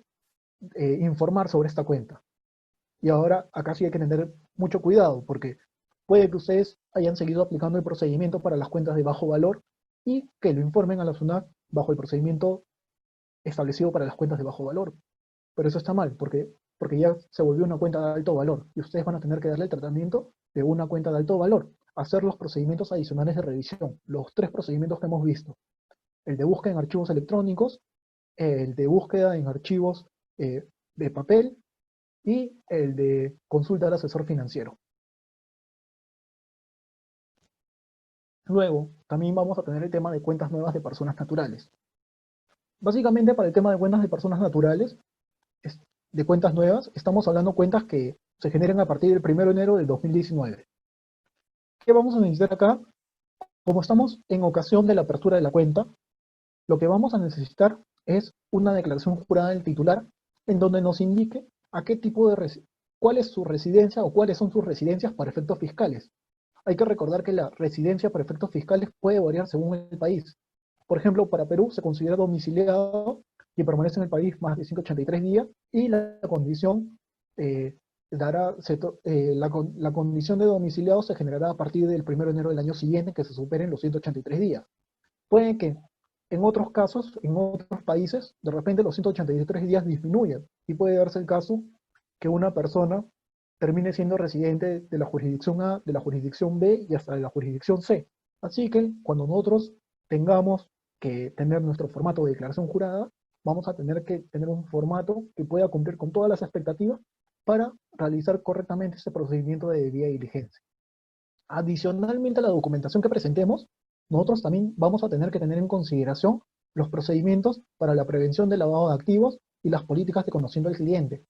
informar sobre esta cuenta. Y ahora acá sí hay que tener mucho cuidado, porque puede que ustedes hayan seguido aplicando el procedimiento para las cuentas de bajo valor y que lo informen a la SUNAT bajo el procedimiento establecido para las cuentas de bajo valor. Pero eso está mal, porque ya se volvió una cuenta de alto valor y ustedes van a tener que darle el tratamiento de una cuenta de alto valor, hacer los procedimientos adicionales de revisión, los 3 procedimientos que hemos visto: el de búsqueda en archivos electrónicos, el de búsqueda en archivos de papel y el de consulta al asesor financiero. Luego, también vamos a tener el tema de cuentas nuevas de personas naturales. Básicamente, para el tema de cuentas de personas naturales, de cuentas nuevas, estamos hablando de cuentas que se generan a partir del 1 de enero del 2019. ¿Qué vamos a necesitar acá? Como estamos en ocasión de la apertura de la cuenta, lo que vamos a necesitar es una declaración jurada del titular en donde nos indique a qué tipo de cuál es su residencia o cuáles son sus residencias para efectos fiscales. Hay que recordar que la residencia para efectos fiscales puede variar según el país. Por ejemplo, para Perú se considera domiciliado y permanece en el país más de 183 días y la condición la condición de domiciliado se generará a partir del 1 de enero del año siguiente que se superen los 183 días. Puede que en otros casos, en otros países, de repente los 183 días disminuyan y puede darse el caso que una persona termine siendo residente de la jurisdicción A, de la jurisdicción B y hasta de la jurisdicción C. Así que cuando nosotros tengamos que tener nuestro formato de declaración jurada, vamos a tener que tener un formato que pueda cumplir con todas las expectativas para realizar correctamente este procedimiento de debida diligencia. Adicionalmente a la documentación que presentemos, nosotros también vamos a tener que tener en consideración los procedimientos para la prevención del lavado de activos y las políticas de conociendo al cliente.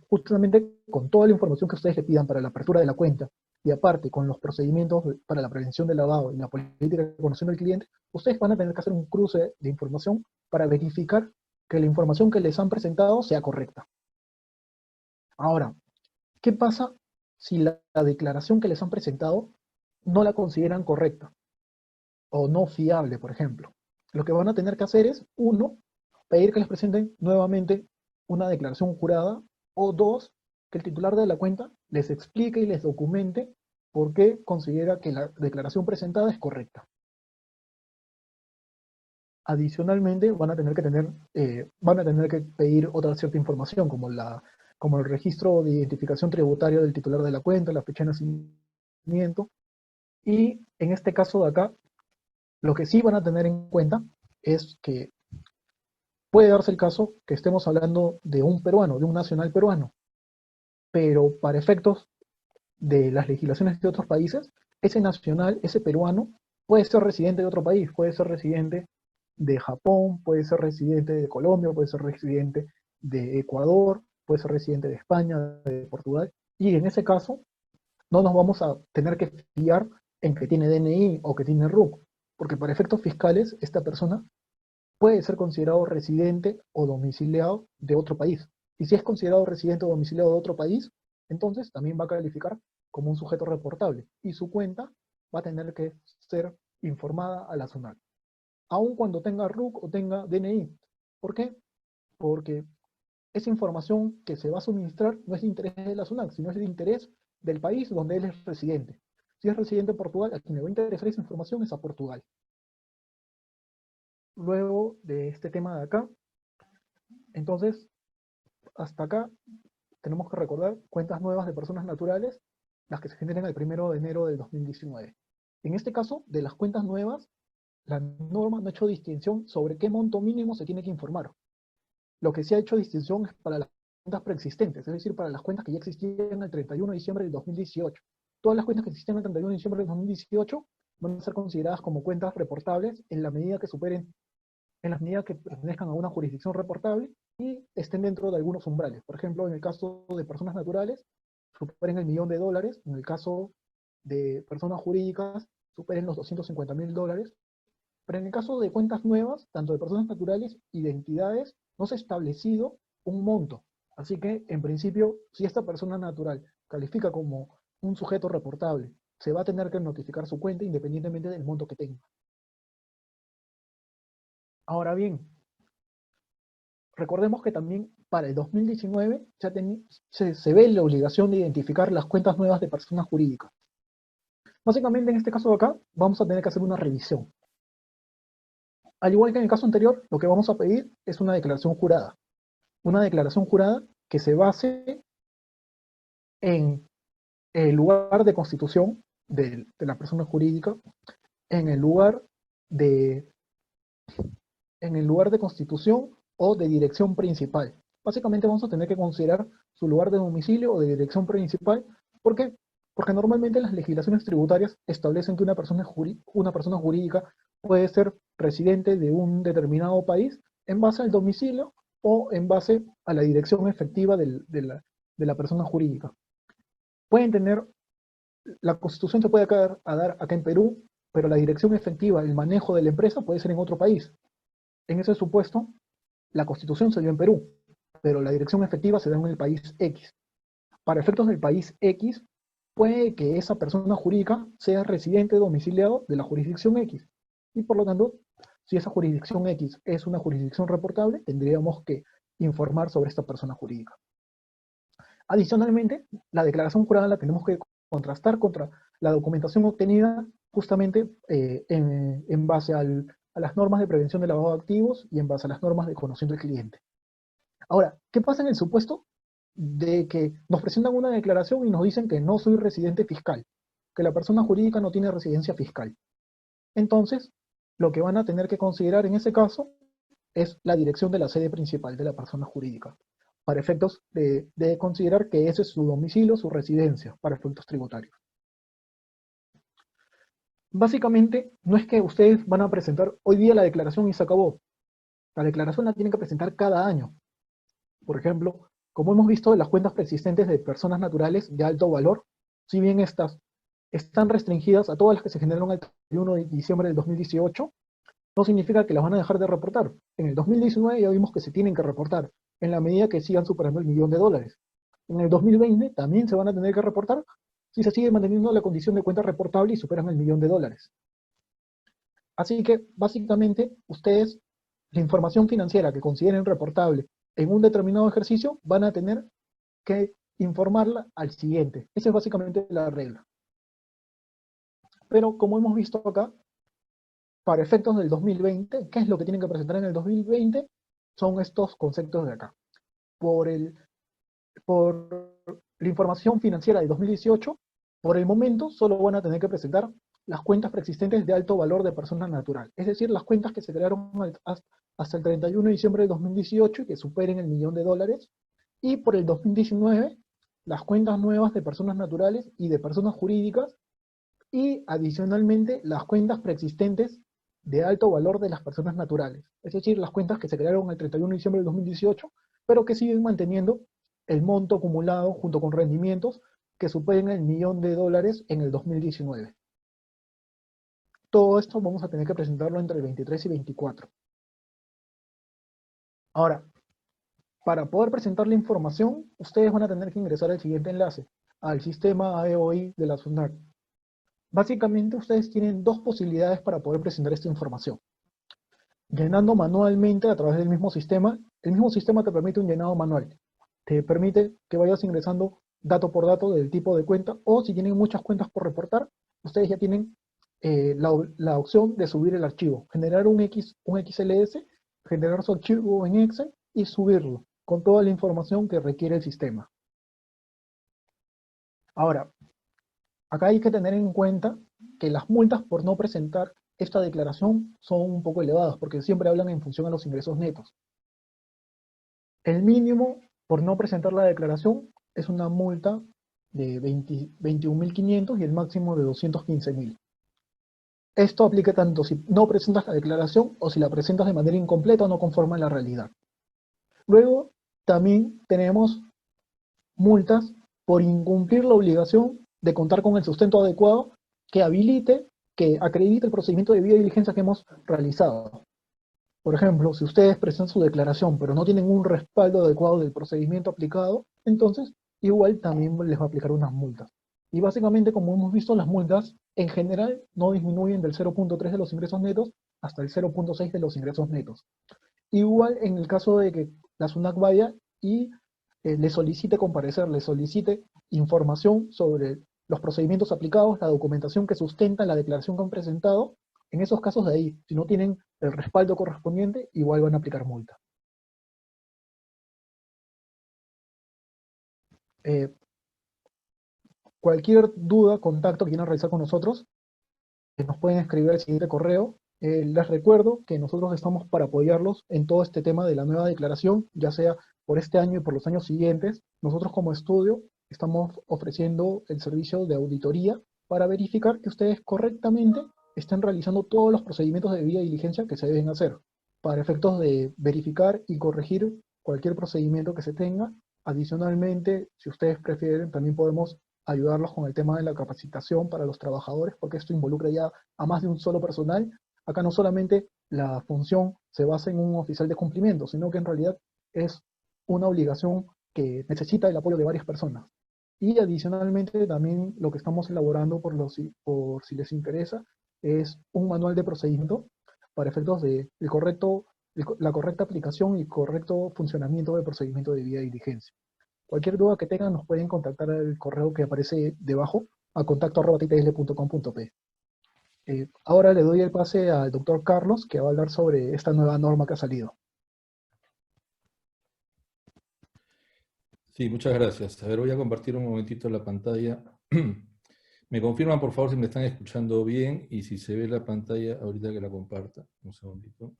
Justamente con toda la información que ustedes le pidan para la apertura de la cuenta, y aparte con los procedimientos para la prevención del lavado y la política de conociendo al cliente, ustedes van a tener que hacer un cruce de información para verificar que la información que les han presentado sea correcta. Ahora, ¿qué pasa si la declaración que les han presentado no la consideran correcta o no fiable, por ejemplo? Lo que van a tener que hacer es, uno, pedir que les presenten nuevamente una declaración jurada, o dos, que el titular de la cuenta les explique y les documente por qué considera que la declaración presentada es correcta. Adicionalmente, van a tener que pedir otra cierta información, como el registro de identificación tributaria del titular de la cuenta, la fecha de nacimiento, y en este caso de acá, lo que sí van a tener en cuenta es que puede darse el caso que estemos hablando de un peruano, de un nacional peruano, pero para efectos de las legislaciones de otros países, ese nacional, ese peruano, puede ser residente de otro país, puede ser residente de Japón, puede ser residente de Colombia, puede ser residente de Ecuador, puede ser residente de España, de Portugal, y en ese caso no nos vamos a tener que fiar en que tiene DNI o que tiene RUC, porque para efectos fiscales esta persona puede ser considerado residente o domiciliado de otro país. Y si es considerado residente o domiciliado de otro país, entonces también va a calificar como un sujeto reportable y su cuenta va a tener que ser informada a la SUNAT, aun cuando tenga RUC o tenga DNI. ¿Por qué? Porque esa información que se va a suministrar no es de interés de la SUNAT, sino es de interés del país donde él es residente. Si es residente en Portugal, a quien le va a interesar esa información es a Portugal. Luego de este tema de acá, entonces, hasta acá tenemos que recordar cuentas nuevas de personas naturales, las que se generan el 1 de enero del 2019. En este caso, de las cuentas nuevas, la norma no ha hecho distinción sobre qué monto mínimo se tiene que informar. Lo que sí ha hecho distinción es para las cuentas preexistentes, es decir, para las cuentas que ya existían el 31 de diciembre del 2018. Todas las cuentas que existían el 31 de diciembre del 2018 van a ser consideradas como cuentas reportables en la medida que superen, en las medidas que pertenezcan a una jurisdicción reportable y estén dentro de algunos umbrales. Por ejemplo, en el caso de personas naturales, superen el $1.000.000, en el caso de personas jurídicas, superen los $250.000, pero en el caso de cuentas nuevas, tanto de personas naturales y de entidades, no se ha establecido un monto. Así que, en principio, si esta persona natural califica como un sujeto reportable, se va a tener que notificar su cuenta independientemente del monto que tenga. Ahora bien, recordemos que también para el 2019 se ve la obligación de identificar las cuentas nuevas de personas jurídicas. Básicamente, en este caso de acá, vamos a tener que hacer una revisión. Al igual que en el caso anterior, lo que vamos a pedir es una declaración jurada. Una declaración jurada que se base en el lugar de constitución de la persona jurídica, en el lugar de constitución o de dirección principal. Básicamente vamos a tener que considerar su lugar de domicilio o de dirección principal. ¿Por qué? Porque normalmente las legislaciones tributarias establecen que una persona jurídica puede ser residente de un determinado país en base al domicilio o en base a la dirección efectiva de la persona jurídica. La constitución se puede dar acá en Perú, pero la dirección efectiva, el manejo de la empresa puede ser en otro país. En ese supuesto, la constitución se dio en Perú, pero la dirección efectiva se da en el país X. Para efectos del país X, puede que esa persona jurídica sea residente domiciliado de la jurisdicción X. Y por lo tanto, si esa jurisdicción X es una jurisdicción reportable, tendríamos que informar sobre esta persona jurídica. Adicionalmente, la declaración jurada la tenemos que contrastar contra la documentación obtenida justamente en base a las normas de prevención del lavado de activos y en base a las normas de conocer del cliente. Ahora, ¿qué pasa en el supuesto de que nos presentan una declaración y nos dicen que no soy residente fiscal, que la persona jurídica no tiene residencia fiscal? Entonces, lo que van a tener que considerar en ese caso es la dirección de la sede principal de la persona jurídica, para efectos de considerar que ese es su domicilio, su residencia, para efectos tributarios. Básicamente, no es que ustedes van a presentar hoy día la declaración y se acabó. La declaración la tienen que presentar cada año. Por ejemplo, como hemos visto, las cuentas preexistentes de personas naturales de alto valor, si bien estas están restringidas a todas las que se generaron el 31 de diciembre del 2018, no significa que las van a dejar de reportar. En el 2019 ya vimos que se tienen que reportar, en la medida que sigan superando el $1.000.000. En el 2020 también se van a tener que reportar si se sigue manteniendo la condición de cuenta reportable y superan el $1.000.000. Así que, básicamente, ustedes, la información financiera que consideren reportable en un determinado ejercicio, van a tener que informarla al siguiente. Esa es básicamente la regla. Pero, como hemos visto acá, para efectos del 2020, ¿qué es lo que tienen que presentar en el 2020? Son estos conceptos de acá. Por la información financiera de 2018, por el momento solo van a tener que presentar las cuentas preexistentes de alto valor de persona natural, es decir, las cuentas que se crearon hasta el 31 de diciembre de 2018 y que superen el $1.000.000, y por el 2019, las cuentas nuevas de personas naturales y de personas jurídicas, y adicionalmente las cuentas preexistentes de alto valor de las personas naturales, es decir, las cuentas que se crearon el 31 de diciembre de 2018, pero que siguen manteniendo el monto acumulado junto con rendimientos que superen el $1.000.000 en el 2019. Todo esto vamos a tener que presentarlo entre el 23 y 24. Ahora, para poder presentar la información, ustedes van a tener que ingresar al siguiente enlace, al sistema AEOI de la SUNAT. Básicamente, ustedes tienen dos posibilidades para poder presentar esta información. Llenando manualmente a través del mismo sistema. El mismo sistema te permite un llenado manual. Te permite que vayas ingresando dato por dato del tipo de cuenta, o si tienen muchas cuentas por reportar, ustedes ya tienen la opción de subir el archivo, generar un XLS, generar su archivo en Excel y subirlo con toda la información que requiere el sistema. Ahora, acá hay que tener en cuenta que las multas por no presentar esta declaración son un poco elevadas, porque siempre hablan en función a los ingresos netos. El mínimo por no presentar la declaración es una multa de 21.500 y el máximo de 215.000. Esto aplica tanto si no presentas la declaración o si la presentas de manera incompleta o no conforme a la realidad. Luego, también tenemos multas por incumplir la obligación de contar con el sustento adecuado que acredite el procedimiento de debida diligencia que hemos realizado. Por ejemplo, si ustedes presentan su declaración pero no tienen un respaldo adecuado del procedimiento aplicado, entonces igual también les va a aplicar unas multas. Y básicamente, como hemos visto, las multas en general no disminuyen del 0.3 de los ingresos netos hasta el 0.6 de los ingresos netos. Igual en el caso de que la SUNAT vaya y le solicite comparecer, le solicite información sobre los procedimientos aplicados, la documentación que sustenta la declaración que han presentado, en esos casos de ahí, si no tienen el respaldo correspondiente, igual van a aplicar multa. Cualquier duda, contacto que quieran realizar con nosotros, nos pueden escribir al siguiente correo. Les recuerdo que nosotros estamos para apoyarlos en todo este tema de la nueva declaración, ya sea por este año y por los años siguientes. Nosotros como estudio estamos ofreciendo el servicio de auditoría para verificar que ustedes correctamente estén realizando todos los procedimientos de debida diligencia que se deben hacer, para efectos de verificar y corregir cualquier procedimiento que se tenga. Adicionalmente, si ustedes prefieren, también podemos ayudarlos con el tema de la capacitación para los trabajadores, porque esto involucra ya a más de un solo personal. Acá no solamente la función se basa en un oficial de cumplimiento, sino que en realidad es una obligación que necesita el apoyo de varias personas. Y adicionalmente también lo que estamos elaborando, por si les interesa, es un manual de procedimiento para efectos de la correcta aplicación y correcto funcionamiento del procedimiento de debida diligencia. Cualquier duda que tengan nos pueden contactar al correo que aparece debajo, a contacto@titl.com.p. Ahora le doy el pase al doctor Carlos, que va a hablar sobre esta nueva norma que ha salido. Sí, muchas gracias. A ver, voy a compartir un momentito la pantalla. Me confirman, por favor, si me están escuchando bien y si se ve la pantalla ahorita que la comparta. Un segundito.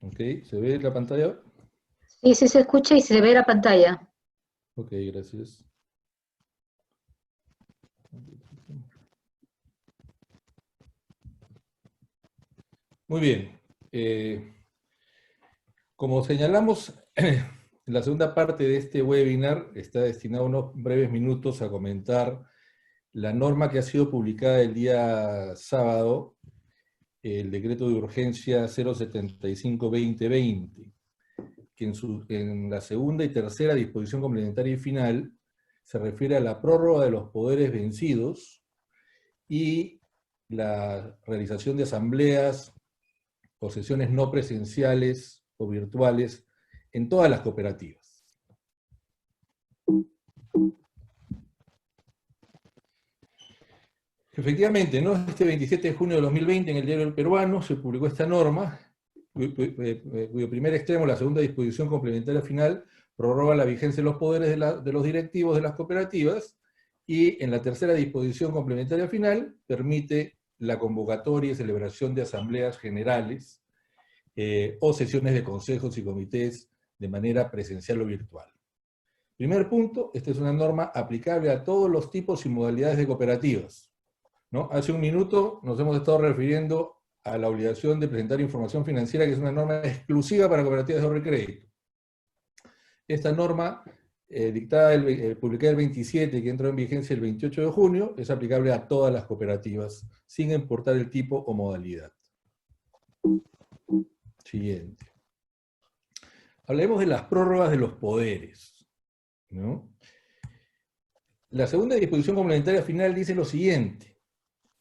Ok, ¿se ve la pantalla? Sí, sí se escucha y se ve la pantalla. Ok, gracias. Muy bien. Como señalamos, la segunda parte de este webinar está destinada unos breves minutos a comentar la norma que ha sido publicada el día sábado, el decreto de urgencia 075-2020, que en la segunda y tercera disposición complementaria y final se refiere a la prórroga de los poderes vencidos y la realización de asambleas o sesiones no presenciales o virtuales en todas las cooperativas. Efectivamente, ¿no? Este 27 de junio de 2020 en el Diario del Peruano se publicó esta norma, cuyo primer extremo, la segunda disposición complementaria final, prorroga la vigencia de los poderes de los directivos de las cooperativas, y en la tercera disposición complementaria final permite la convocatoria y celebración de asambleas generales o sesiones de consejos y comités de manera presencial o virtual. Primer punto, esta es una norma aplicable a todos los tipos y modalidades de cooperativas, ¿no? Hace un minuto nos hemos estado refiriendo a la obligación de presentar información financiera, que es una norma exclusiva para cooperativas de ahorro y crédito. Esta norma, publicada el 27, que entró en vigencia el 28 de junio, es aplicable a todas las cooperativas, sin importar el tipo o modalidad. Siguiente. Hablemos de las prórrogas de los poderes, ¿no? La segunda disposición complementaria final dice lo siguiente: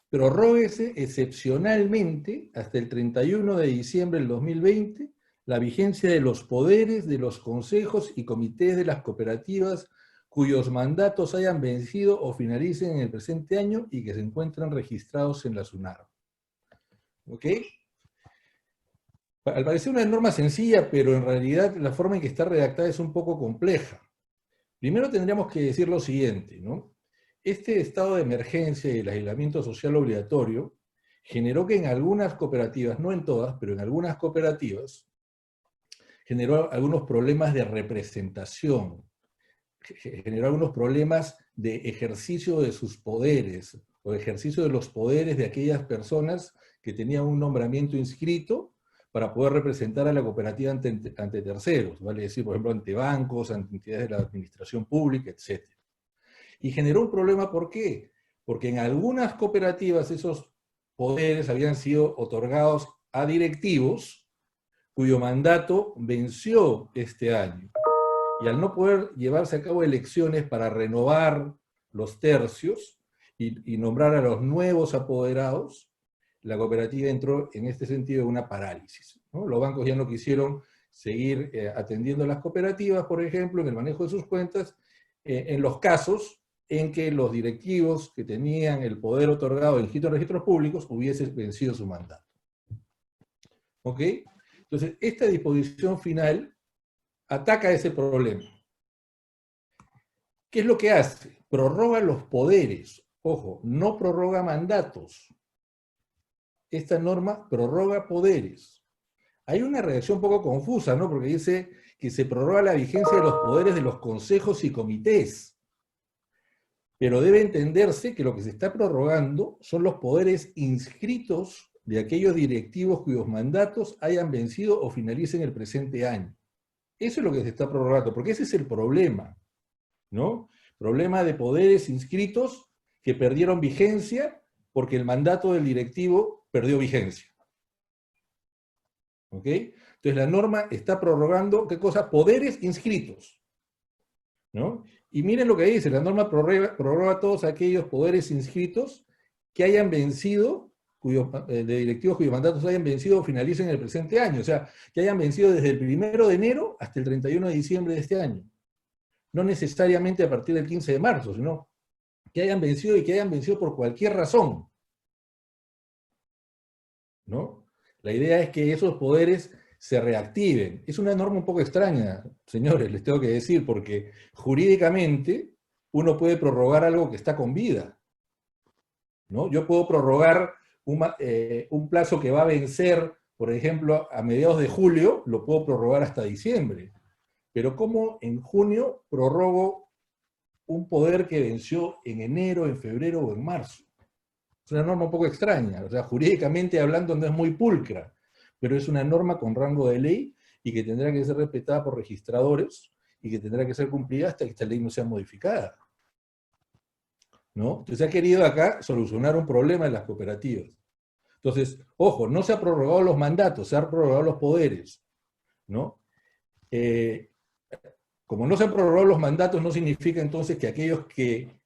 prorróguese excepcionalmente hasta el 31 de diciembre del 2020 la vigencia de los poderes de los consejos y comités de las cooperativas cuyos mandatos hayan vencido o finalicen en el presente año y que se encuentran registrados en la SUNAR. ¿Ok? Al parecer una norma sencilla, pero en realidad la forma en que está redactada es un poco compleja. Primero tendríamos que decir lo siguiente, ¿no? Este estado de emergencia y el aislamiento social obligatorio generó que en algunas cooperativas, no en todas, pero en algunas cooperativas, generó algunos problemas de representación, generó algunos problemas de ejercicio de sus poderes, o de ejercicio de los poderes de aquellas personas que tenían un nombramiento inscrito para poder representar a la cooperativa ante terceros, vale decir, por ejemplo, ante bancos, ante entidades de la administración pública, etc. Y generó un problema, ¿por qué? Porque en algunas cooperativas esos poderes habían sido otorgados a directivos cuyo mandato venció este año. Y al no poder llevarse a cabo elecciones para renovar los tercios y nombrar a los nuevos apoderados, la cooperativa entró en este sentido en una parálisis, ¿no? Los bancos ya no quisieron seguir atendiendo a las cooperativas, por ejemplo, en el manejo de sus cuentas, en los casos en que los directivos que tenían el poder otorgado en registros públicos hubiesen vencido su mandato. ¿Ok? Entonces, esta disposición final ataca ese problema. ¿Qué es lo que hace? Prorroga los poderes. Ojo, no prorroga mandatos. Esta norma prorroga poderes. Hay una redacción un poco confusa, ¿no? Porque dice que se prorroga la vigencia de los poderes de los consejos y comités. Pero debe entenderse que lo que se está prorrogando son los poderes inscritos de aquellos directivos cuyos mandatos hayan vencido o finalicen el presente año. Eso es lo que se está prorrogando, porque ese es el problema, ¿no? Problema de poderes inscritos que perdieron vigencia porque el mandato del directivo perdió vigencia. ¿Ok? Entonces la norma está prorrogando, ¿qué cosa? Poderes inscritos, ¿no? Y miren lo que dice, la norma prorroga todos aquellos poderes inscritos que hayan vencido, de directivos cuyos mandatos hayan vencido o finalicen en el presente año, o sea, que hayan vencido desde el 1 de enero hasta el 31 de diciembre de este año. No necesariamente a partir del 15 de marzo, sino que hayan vencido y que hayan vencido por cualquier razón, ¿no? La idea es que esos poderes se reactiven. Es una norma un poco extraña, señores, les tengo que decir, porque jurídicamente uno puede prorrogar algo que está con vida, ¿no? Yo puedo prorrogar un plazo que va a vencer, por ejemplo, a mediados de julio, lo puedo prorrogar hasta diciembre. Pero ¿cómo en junio prorrogo un poder que venció en enero, en febrero o en marzo? Es una norma un poco extraña, o sea, jurídicamente hablando no es muy pulcra, pero es una norma con rango de ley y que tendrá que ser respetada por registradores y que tendrá que ser cumplida hasta que esta ley no sea modificada, ¿no? Entonces se ha querido acá solucionar un problema en las cooperativas. Entonces, ojo, no se han prorrogado los mandatos, se han prorrogado los poderes, ¿no? Como no se han prorrogado los mandatos, no significa entonces que aquellos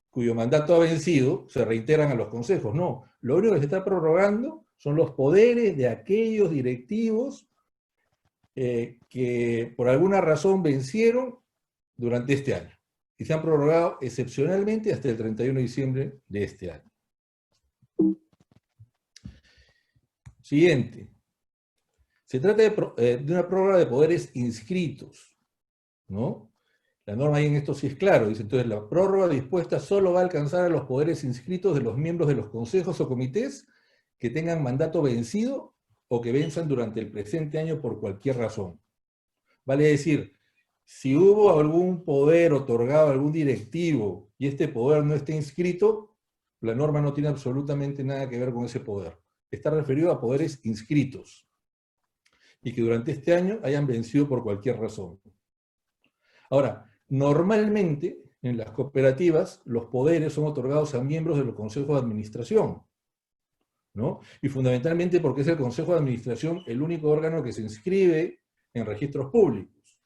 cuyo mandato ha vencido se reintegran a los consejos, no. Lo único que se está prorrogando son los poderes de aquellos directivos que por alguna razón vencieron durante este año. Y se han prorrogado excepcionalmente hasta el 31 de diciembre de este año. Siguiente. Se trata de una prórroga de poderes inscritos, ¿no? La norma ahí en esto sí es claro, dice, entonces la prórroga dispuesta solo va a alcanzar a los poderes inscritos de los miembros de los consejos o comités que tengan mandato vencido o que venzan durante el presente año por cualquier razón. Vale decir, si hubo algún poder otorgado a algún directivo y este poder no está inscrito, la norma no tiene absolutamente nada que ver con ese poder. Está referido a poderes inscritos y que durante este año hayan vencido por cualquier razón. Ahora, normalmente en las cooperativas los poderes son otorgados a miembros de los consejos de administración, ¿no? Y fundamentalmente porque es el consejo de administración el único órgano que se inscribe en registros públicos.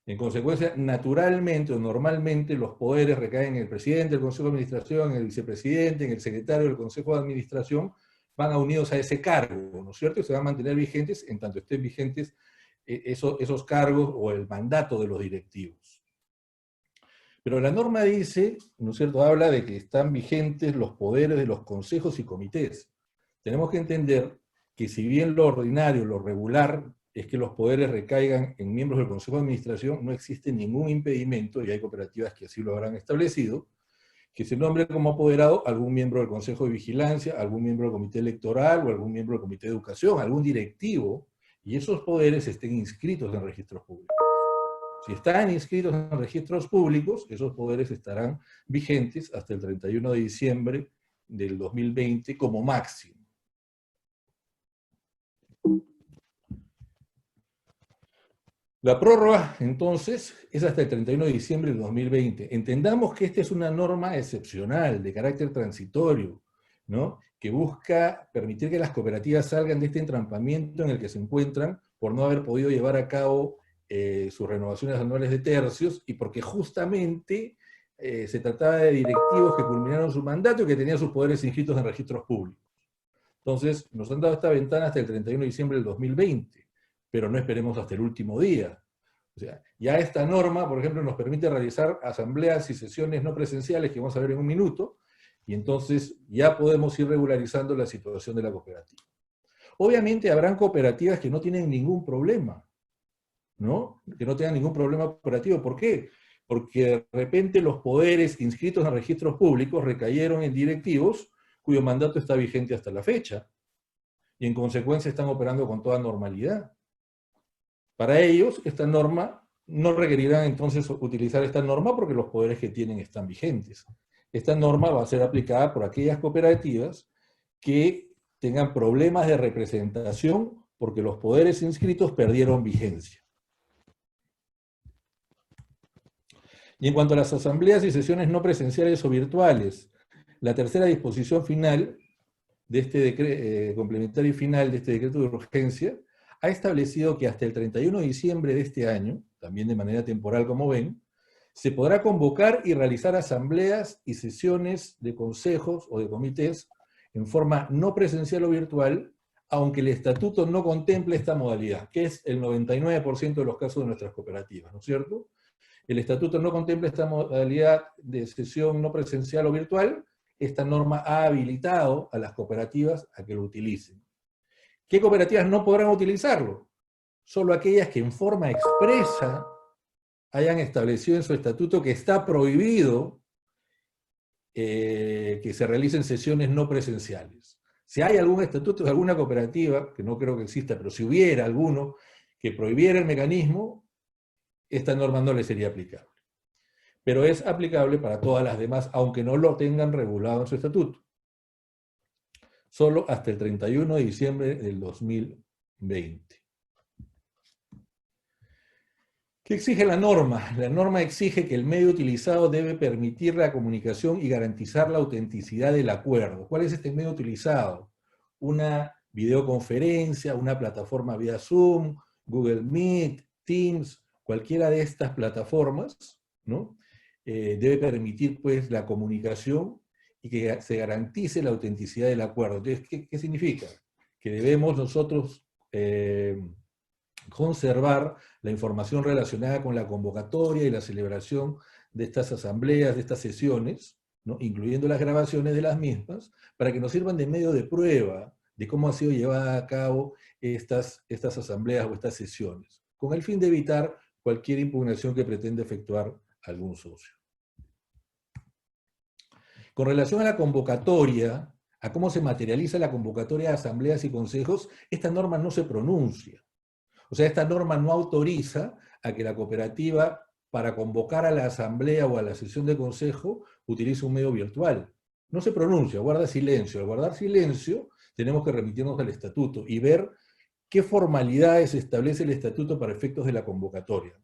En consecuencia, naturalmente o normalmente los poderes recaen en el presidente del consejo de administración, en el vicepresidente, en el secretario del consejo de administración, van unidos a ese cargo, ¿no es cierto? Y se van a mantener vigentes en tanto estén vigentes esos cargos o el mandato de los directivos. Pero la norma dice, ¿no es cierto?, habla de que están vigentes los poderes de los consejos y comités. Tenemos que entender que si bien lo ordinario, lo regular, es que los poderes recaigan en miembros del Consejo de Administración, no existe ningún impedimento, y hay cooperativas que así lo habrán establecido, que se nombre como apoderado algún miembro del Consejo de Vigilancia, algún miembro del Comité Electoral o algún miembro del Comité de Educación, algún directivo, y esos poderes estén inscritos en registros públicos. Si están inscritos en registros públicos, esos poderes estarán vigentes hasta el 31 de diciembre del 2020 como máximo. La prórroga, entonces, es hasta el 31 de diciembre del 2020. Entendamos que esta es una norma excepcional, de carácter transitorio, ¿no?, que busca permitir que las cooperativas salgan de este entrampamiento en el que se encuentran por no haber podido llevar a cabo sus renovaciones anuales de tercios, y porque justamente se trataba de directivos que culminaron su mandato y que tenían sus poderes inscritos en registros públicos. Entonces, nos han dado esta ventana hasta el 31 de diciembre del 2020, pero no esperemos hasta el último día. O sea, ya esta norma, por ejemplo, nos permite realizar asambleas y sesiones no presenciales, que vamos a ver en un minuto, y entonces ya podemos ir regularizando la situación de la cooperativa. Obviamente habrán cooperativas que no tienen ningún problema, ¿no? Que no tengan ningún problema operativo. ¿Por qué? Porque de repente los poderes inscritos en registros públicos recayeron en directivos cuyo mandato está vigente hasta la fecha, y en consecuencia están operando con toda normalidad. Para ellos, esta norma, no requerirán entonces utilizar esta norma porque los poderes que tienen están vigentes. Esta norma va a ser aplicada por aquellas cooperativas que tengan problemas de representación porque los poderes inscritos perdieron vigencia. Y en cuanto a las asambleas y sesiones no presenciales o virtuales, la tercera disposición final de este complementario final de este decreto de urgencia ha establecido que hasta el 31 de diciembre de este año, también de manera temporal como ven, se podrá convocar y realizar asambleas y sesiones de consejos o de comités en forma no presencial o virtual, aunque el estatuto no contemple esta modalidad, que es el 99% de los casos de nuestras cooperativas, ¿no es cierto? El estatuto no contempla esta modalidad de sesión no presencial o virtual. Esta norma ha habilitado a las cooperativas a que lo utilicen. ¿Qué cooperativas no podrán utilizarlo? Solo aquellas que en forma expresa hayan establecido en su estatuto que está prohibido que se realicen sesiones no presenciales. Si hay algún estatuto de alguna cooperativa, que no creo que exista, pero si hubiera alguno que prohibiera el mecanismo, esta norma no le sería aplicable. Pero es aplicable para todas las demás, aunque no lo tengan regulado en su estatuto. Solo hasta el 31 de diciembre del 2020. ¿Qué exige la norma? La norma exige que el medio utilizado debe permitir la comunicación y garantizar la autenticidad del acuerdo. ¿Cuál es este medio utilizado? Una videoconferencia, una plataforma vía Zoom, Google Meet, Teams, cualquiera de estas plataformas, ¿no? Debe permitir, pues, la comunicación y que se garantice la autenticidad del acuerdo. Entonces, ¿qué significa? Que debemos nosotros conservar la información relacionada con la convocatoria y la celebración de estas asambleas, de estas sesiones, ¿no? Incluyendo las grabaciones de las mismas, para que nos sirvan de medio de prueba de cómo ha sido llevada a cabo estas asambleas o estas sesiones, con el fin de evitar cualquier impugnación que pretenda efectuar algún socio. Con relación a la convocatoria, a cómo se materializa la convocatoria de asambleas y consejos, esta norma no se pronuncia. O sea, esta norma no autoriza a que la cooperativa, para convocar a la asamblea o a la sesión de consejo, utilice un medio virtual. No se pronuncia, guarda silencio. Al guardar silencio, tenemos que remitirnos al estatuto y ver qué formalidades establece el estatuto para efectos de la convocatoria.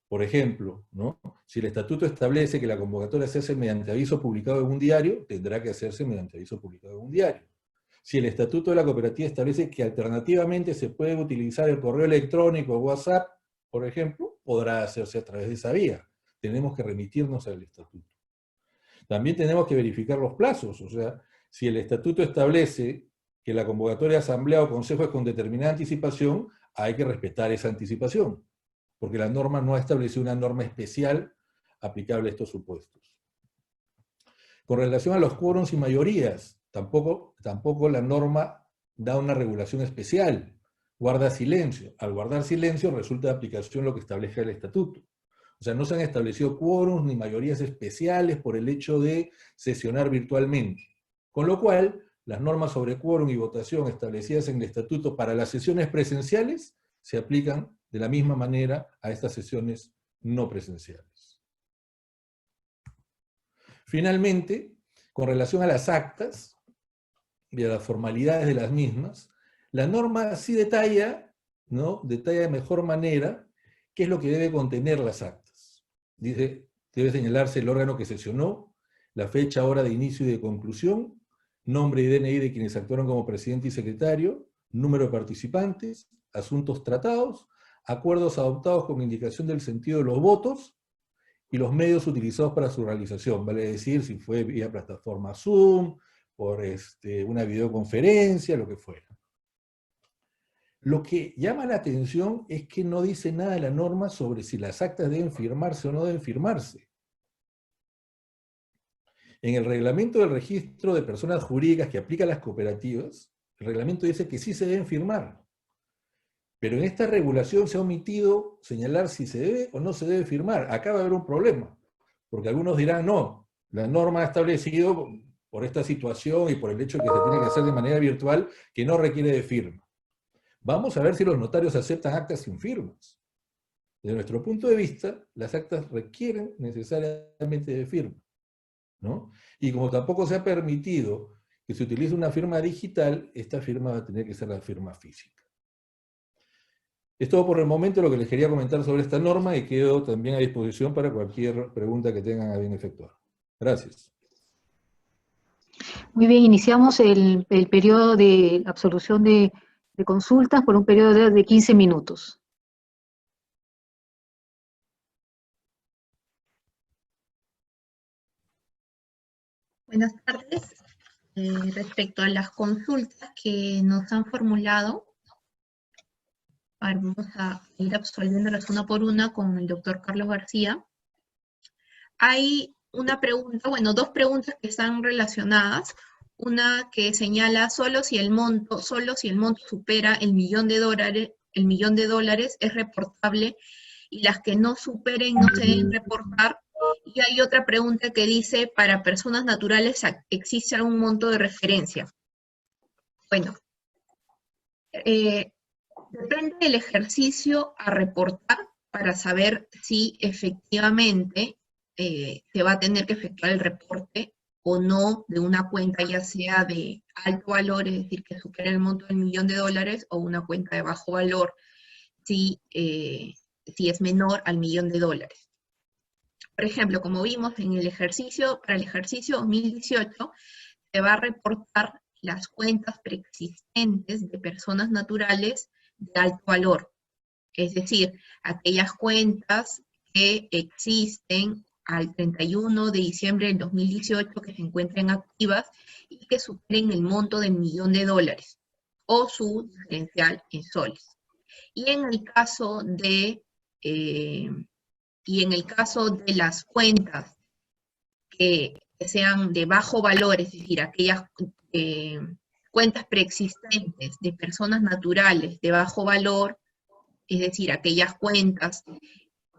Por ejemplo, ¿no? Si el estatuto establece que la convocatoria se hace mediante aviso publicado en un diario, tendrá que hacerse mediante aviso publicado en un diario. Si el estatuto de la cooperativa establece que alternativamente se puede utilizar el correo electrónico o WhatsApp, por ejemplo, podrá hacerse a través de esa vía. Tenemos que remitirnos al estatuto. También tenemos que verificar los plazos, o sea, si el estatuto establece que la convocatoria de asamblea o consejo es con determinada anticipación, hay que respetar esa anticipación, porque la norma no ha establecido una norma especial aplicable a estos supuestos. Con relación a los quórums y mayorías, tampoco la norma da una regulación especial, guarda silencio. Al guardar silencio resulta de aplicación lo que establece el estatuto. O sea, no se han establecido quórums ni mayorías especiales por el hecho de sesionar virtualmente. Con lo cual, las normas sobre quórum y votación establecidas en el estatuto para las sesiones presenciales se aplican de la misma manera a estas sesiones no presenciales. Finalmente, con relación a las actas y a las formalidades de las mismas, la norma sí detalla, ¿no? Detalla de mejor manera qué es lo que debe contener las actas. Dice, debe señalarse el órgano que sesionó, la fecha, hora de inicio y de conclusión, nombre y DNI de quienes actuaron como presidente y secretario, número de participantes, asuntos tratados, acuerdos adoptados con indicación del sentido de los votos, y los medios utilizados para su realización, vale decir, si fue vía plataforma Zoom, por una videoconferencia, lo que fuera. Lo que llama la atención es que no dice nada de la norma sobre si las actas deben firmarse o no deben firmarse. En el reglamento del registro de personas jurídicas que aplica a las cooperativas, el reglamento dice que sí se deben firmar. Pero en esta regulación se ha omitido señalar si se debe o no se debe firmar. Acá va a haber un problema, porque algunos dirán, no, la norma ha establecido por esta situación y por el hecho de que se tiene que hacer de manera virtual, que no requiere de firma. Vamos a ver si los notarios aceptan actas sin firmas. Desde nuestro punto de vista, las actas requieren necesariamente de firma, ¿no? Y como tampoco se ha permitido que se utilice una firma digital, esta firma va a tener que ser la firma física. Es todo por el momento lo que les quería comentar sobre esta norma y quedo también a disposición para cualquier pregunta que tengan a bien efectuar. Gracias. Muy bien, iniciamos el periodo de absolución de consultas por un periodo de 15 minutos. Buenas tardes. Respecto a las consultas que nos han formulado, vamos a ir absolviéndolas una por una con el doctor Carlos García. Hay una pregunta, bueno, dos preguntas que están relacionadas. Una que señala solo si el monto supera el millón de dólares es reportable, y las que no superen no se deben reportar. Y hay otra pregunta que dice, para personas naturales existe algún monto de referencia. Bueno, depende del ejercicio a reportar para saber si efectivamente se va a tener que efectuar el reporte o no de una cuenta, ya sea de alto valor, es decir, que supere el monto del millón de dólares, o una cuenta de bajo valor, si si es menor al $1.000.000. Por ejemplo, como vimos en el ejercicio, para el ejercicio 2018, se va a reportar las cuentas preexistentes de personas naturales de alto valor. Es decir, aquellas cuentas que existen al 31 de diciembre del 2018 que se encuentren activas y que superen el monto del $1.000.000 o su diferencial en soles. Y en el caso de las cuentas que sean de bajo valor, es decir, aquellas cuentas preexistentes de personas naturales de bajo valor, es decir, aquellas cuentas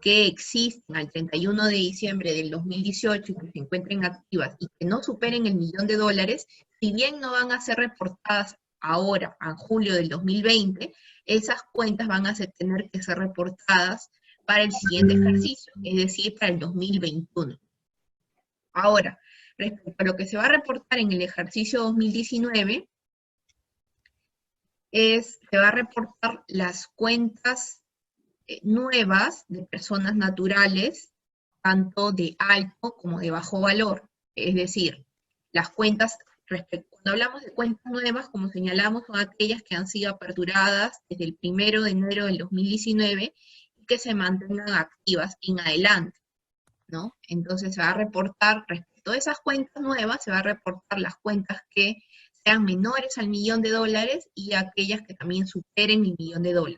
que existen al 31 de diciembre del 2018 y que se encuentren activas y que no superen el $1.000.000, si bien no van a ser reportadas ahora, en julio del 2020, esas cuentas van a tener que ser reportadas para el siguiente ejercicio, es decir, para el 2021. Ahora, respecto a lo que se va a reportar en el ejercicio 2019, se va a reportar las cuentas nuevas de personas naturales, tanto de alto como de bajo valor. Es decir, las cuentas, cuando hablamos de cuentas nuevas, como señalamos, son aquellas que han sido aperturadas desde el 1 de enero del 2019 y que se mantengan activas en adelante, ¿no? Entonces se va a reportar, respecto a esas cuentas nuevas, se va a reportar las cuentas que sean menores al $1.000.000 y aquellas que también superen el $1.000.000.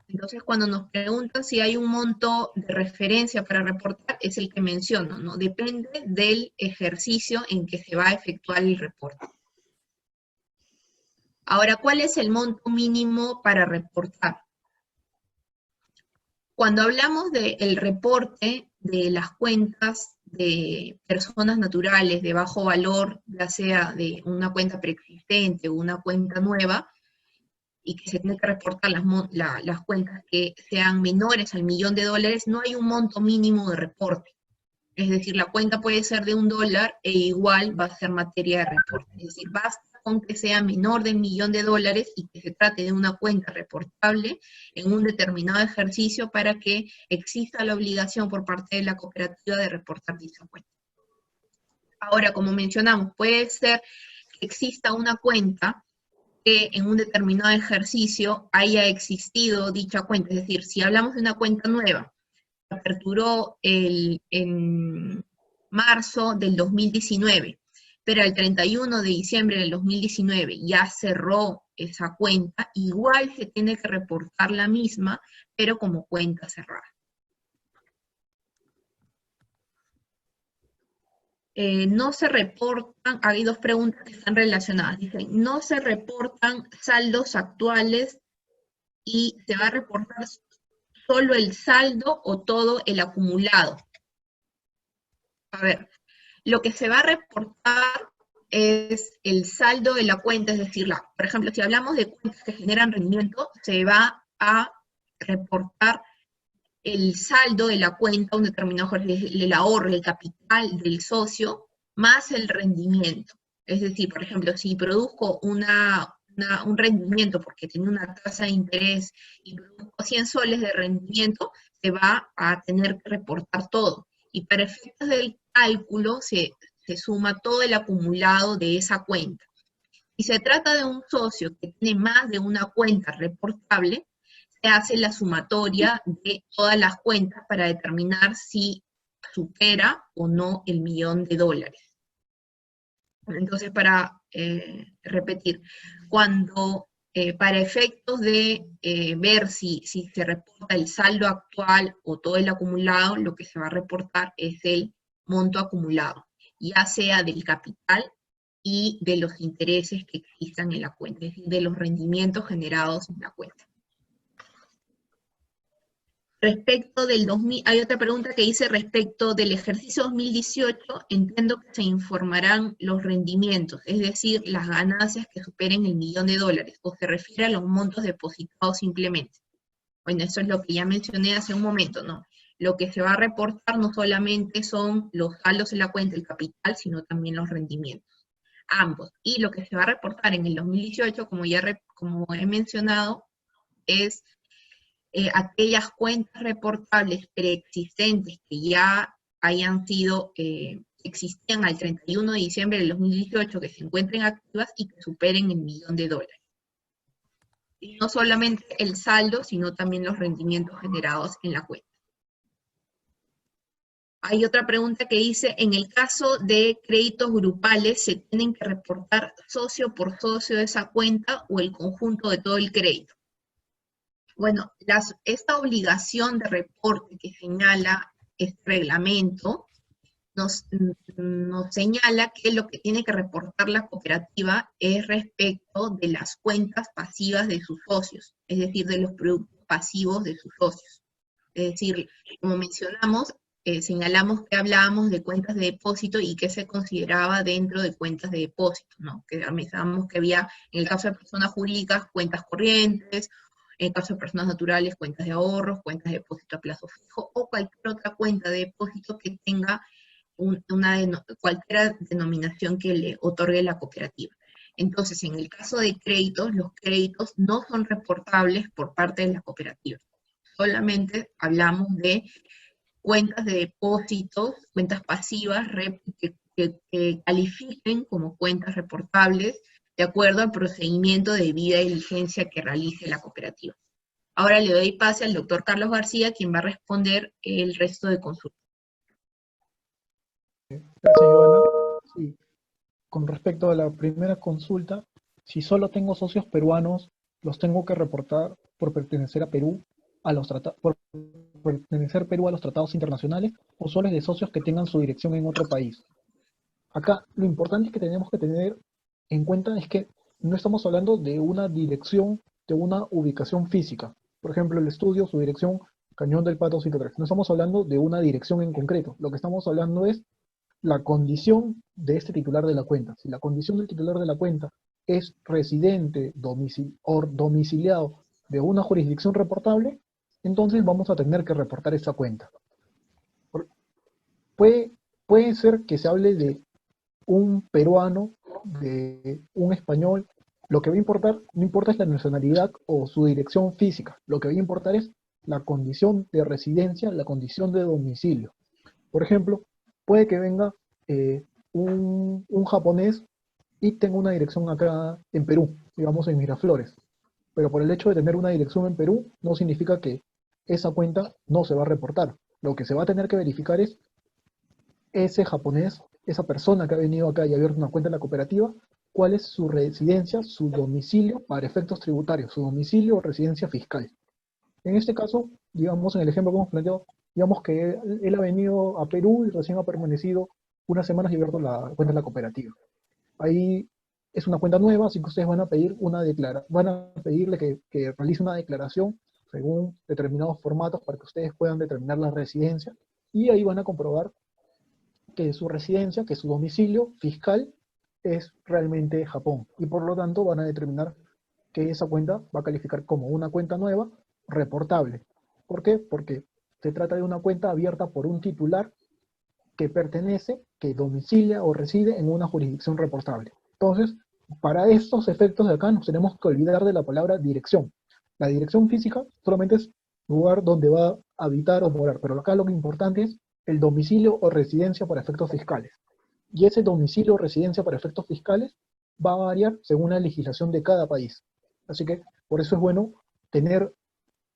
Entonces, cuando nos preguntan si hay un monto de referencia para reportar, es el que menciono, ¿no? Depende del ejercicio en que se va a efectuar el reporte. Ahora, ¿cuál es el monto mínimo para reportar? Cuando hablamos del reporte de las cuentas de personas naturales de bajo valor, ya sea de una cuenta preexistente o una cuenta nueva, y que se tiene que reportar las cuentas que sean menores al $1.000.000, no hay un monto mínimo de reporte. Es decir, la cuenta puede ser de $1 e igual va a ser materia de reporte. Es decir, basta con que sea menor del $1.000.000 y que se trate de una cuenta reportable en un determinado ejercicio para que exista la obligación por parte de la cooperativa de reportar dicha cuenta. Ahora, como mencionamos, puede ser que exista una cuenta que en un determinado ejercicio haya existido dicha cuenta. Es decir, si hablamos de una cuenta nueva, aperturó en marzo del 2019, pero el 31 de diciembre del 2019 ya cerró esa cuenta, igual se tiene que reportar la misma, pero como cuenta cerrada. No se reportan, hay dos preguntas que están relacionadas. Dicen, no se reportan saldos actuales y se va a reportar solo el saldo o todo el acumulado. A ver, lo que se va a reportar es el saldo de la cuenta, es decir, por ejemplo, si hablamos de cuentas que generan rendimiento, se va a reportar el saldo de la cuenta, un determinado el ahorro, el capital del socio, más el rendimiento. Es decir, por ejemplo, si produzco un rendimiento porque tenía una tasa de interés y produzco 100 soles de rendimiento, se va a tener que reportar todo. Y para efectos del cálculo se suma todo el acumulado de esa cuenta. Si se trata de un socio que tiene más de una cuenta reportable, se hace la sumatoria de todas las cuentas para determinar si supera o no el $1.000.000. Entonces, para repetir, cuando para efectos de ver si se reporta el saldo actual o todo el acumulado, lo que se va a reportar es el monto acumulado, ya sea del capital y de los intereses que existan en la cuenta, es decir, de los rendimientos generados en la cuenta. Respecto del 2000, hay otra pregunta que dice, respecto del ejercicio 2018, entiendo que se informarán los rendimientos, es decir, las ganancias que superen el $1.000.000, o se refiere a los montos depositados simplemente. Bueno, eso es lo que ya mencioné hace un momento, ¿no? Lo que se va a reportar no solamente son los saldos en la cuenta, el capital, sino también los rendimientos. ambos. Y lo que se va a reportar en el 2018, como he mencionado, es aquellas cuentas reportables preexistentes que ya hayan sido, existían al 31 de diciembre del 2018, que se encuentren activas y que superen el $1.000.000. Y no solamente el saldo, sino también los rendimientos generados en la cuenta. Hay otra pregunta que dice, en el caso de créditos grupales, ¿se tienen que reportar socio por socio de esa cuenta o el conjunto de todo el crédito? Bueno, esta obligación de reporte que señala este reglamento nos señala que lo que tiene que reportar la cooperativa es respecto de las cuentas pasivas de sus socios, es decir, de los productos pasivos de sus socios. Es decir, como mencionamos, señalamos que hablábamos de cuentas de depósito y que se consideraba dentro de cuentas de depósito, ¿no? Que mencionamos que había, en el caso de personas jurídicas, cuentas corrientes, en el caso de personas naturales, cuentas de ahorros, cuentas de depósito a plazo fijo, o cualquier otra cuenta de depósito que tenga cualquier denominación que le otorgue la cooperativa. Entonces, en el caso de créditos, los créditos no son reportables por parte de la cooperativa. Solamente hablamos de cuentas de depósitos, cuentas pasivas que califiquen como cuentas reportables de acuerdo al procedimiento de debida diligencia que realice la cooperativa. Ahora le doy pase al doctor Carlos García, quien va a responder el resto de consultas. Gracias, Giovanna. Sí, con respecto a la primera consulta, si solo tengo socios peruanos, los tengo que reportar por pertenecer a Perú por pertenecer Perú a los tratados internacionales, o solo es de socios que tengan su dirección en otro país. Acá lo importante que tenemos que tener en cuenta es que no estamos hablando de una dirección, de una ubicación física. Por ejemplo, el estudio, su dirección, Cañón del Pato 103. No estamos hablando de una dirección en concreto. Lo que estamos hablando es la condición de este titular de la cuenta. Si la condición del titular de la cuenta es residente o domiciliado de una jurisdicción reportable, entonces vamos a tener que reportar esa cuenta. Puede ser que se hable de un peruano, de un español. Lo que va a importar, no importa es la nacionalidad o su dirección física. Lo que va a importar es la condición de residencia, la condición de domicilio. Por ejemplo, puede que venga un japonés y tenga una dirección acá en Perú, digamos en Miraflores. Pero por el hecho de tener una dirección en Perú, no significa que esa cuenta no se va a reportar. Lo que se va a tener que verificar es ese japonés, esa persona que ha venido acá y ha abierto una cuenta en la cooperativa, cuál es su residencia, su domicilio para efectos tributarios, su domicilio o residencia fiscal. En este caso, digamos, en el ejemplo que hemos planteado, digamos que él ha venido a Perú y recién ha permanecido unas semanas y abierto la cuenta en la cooperativa. Ahí es una cuenta nueva, así que ustedes van a pedir van a pedirle que realice una declaración según determinados formatos para que ustedes puedan determinar la residencia, y ahí van a comprobar que su residencia, que su domicilio fiscal es realmente Japón, y por lo tanto van a determinar que esa cuenta va a calificar como una cuenta nueva reportable. ¿Por qué? Porque se trata de una cuenta abierta por un titular que domicilia o reside en una jurisdicción reportable. Entonces, para estos efectos de acá nos tenemos que olvidar de la palabra dirección. La dirección física solamente es lugar donde va a habitar o morar, pero acá lo que importante es el domicilio o residencia para efectos fiscales. Y ese domicilio o residencia para efectos fiscales va a variar según la legislación de cada país. Así que por eso es bueno tener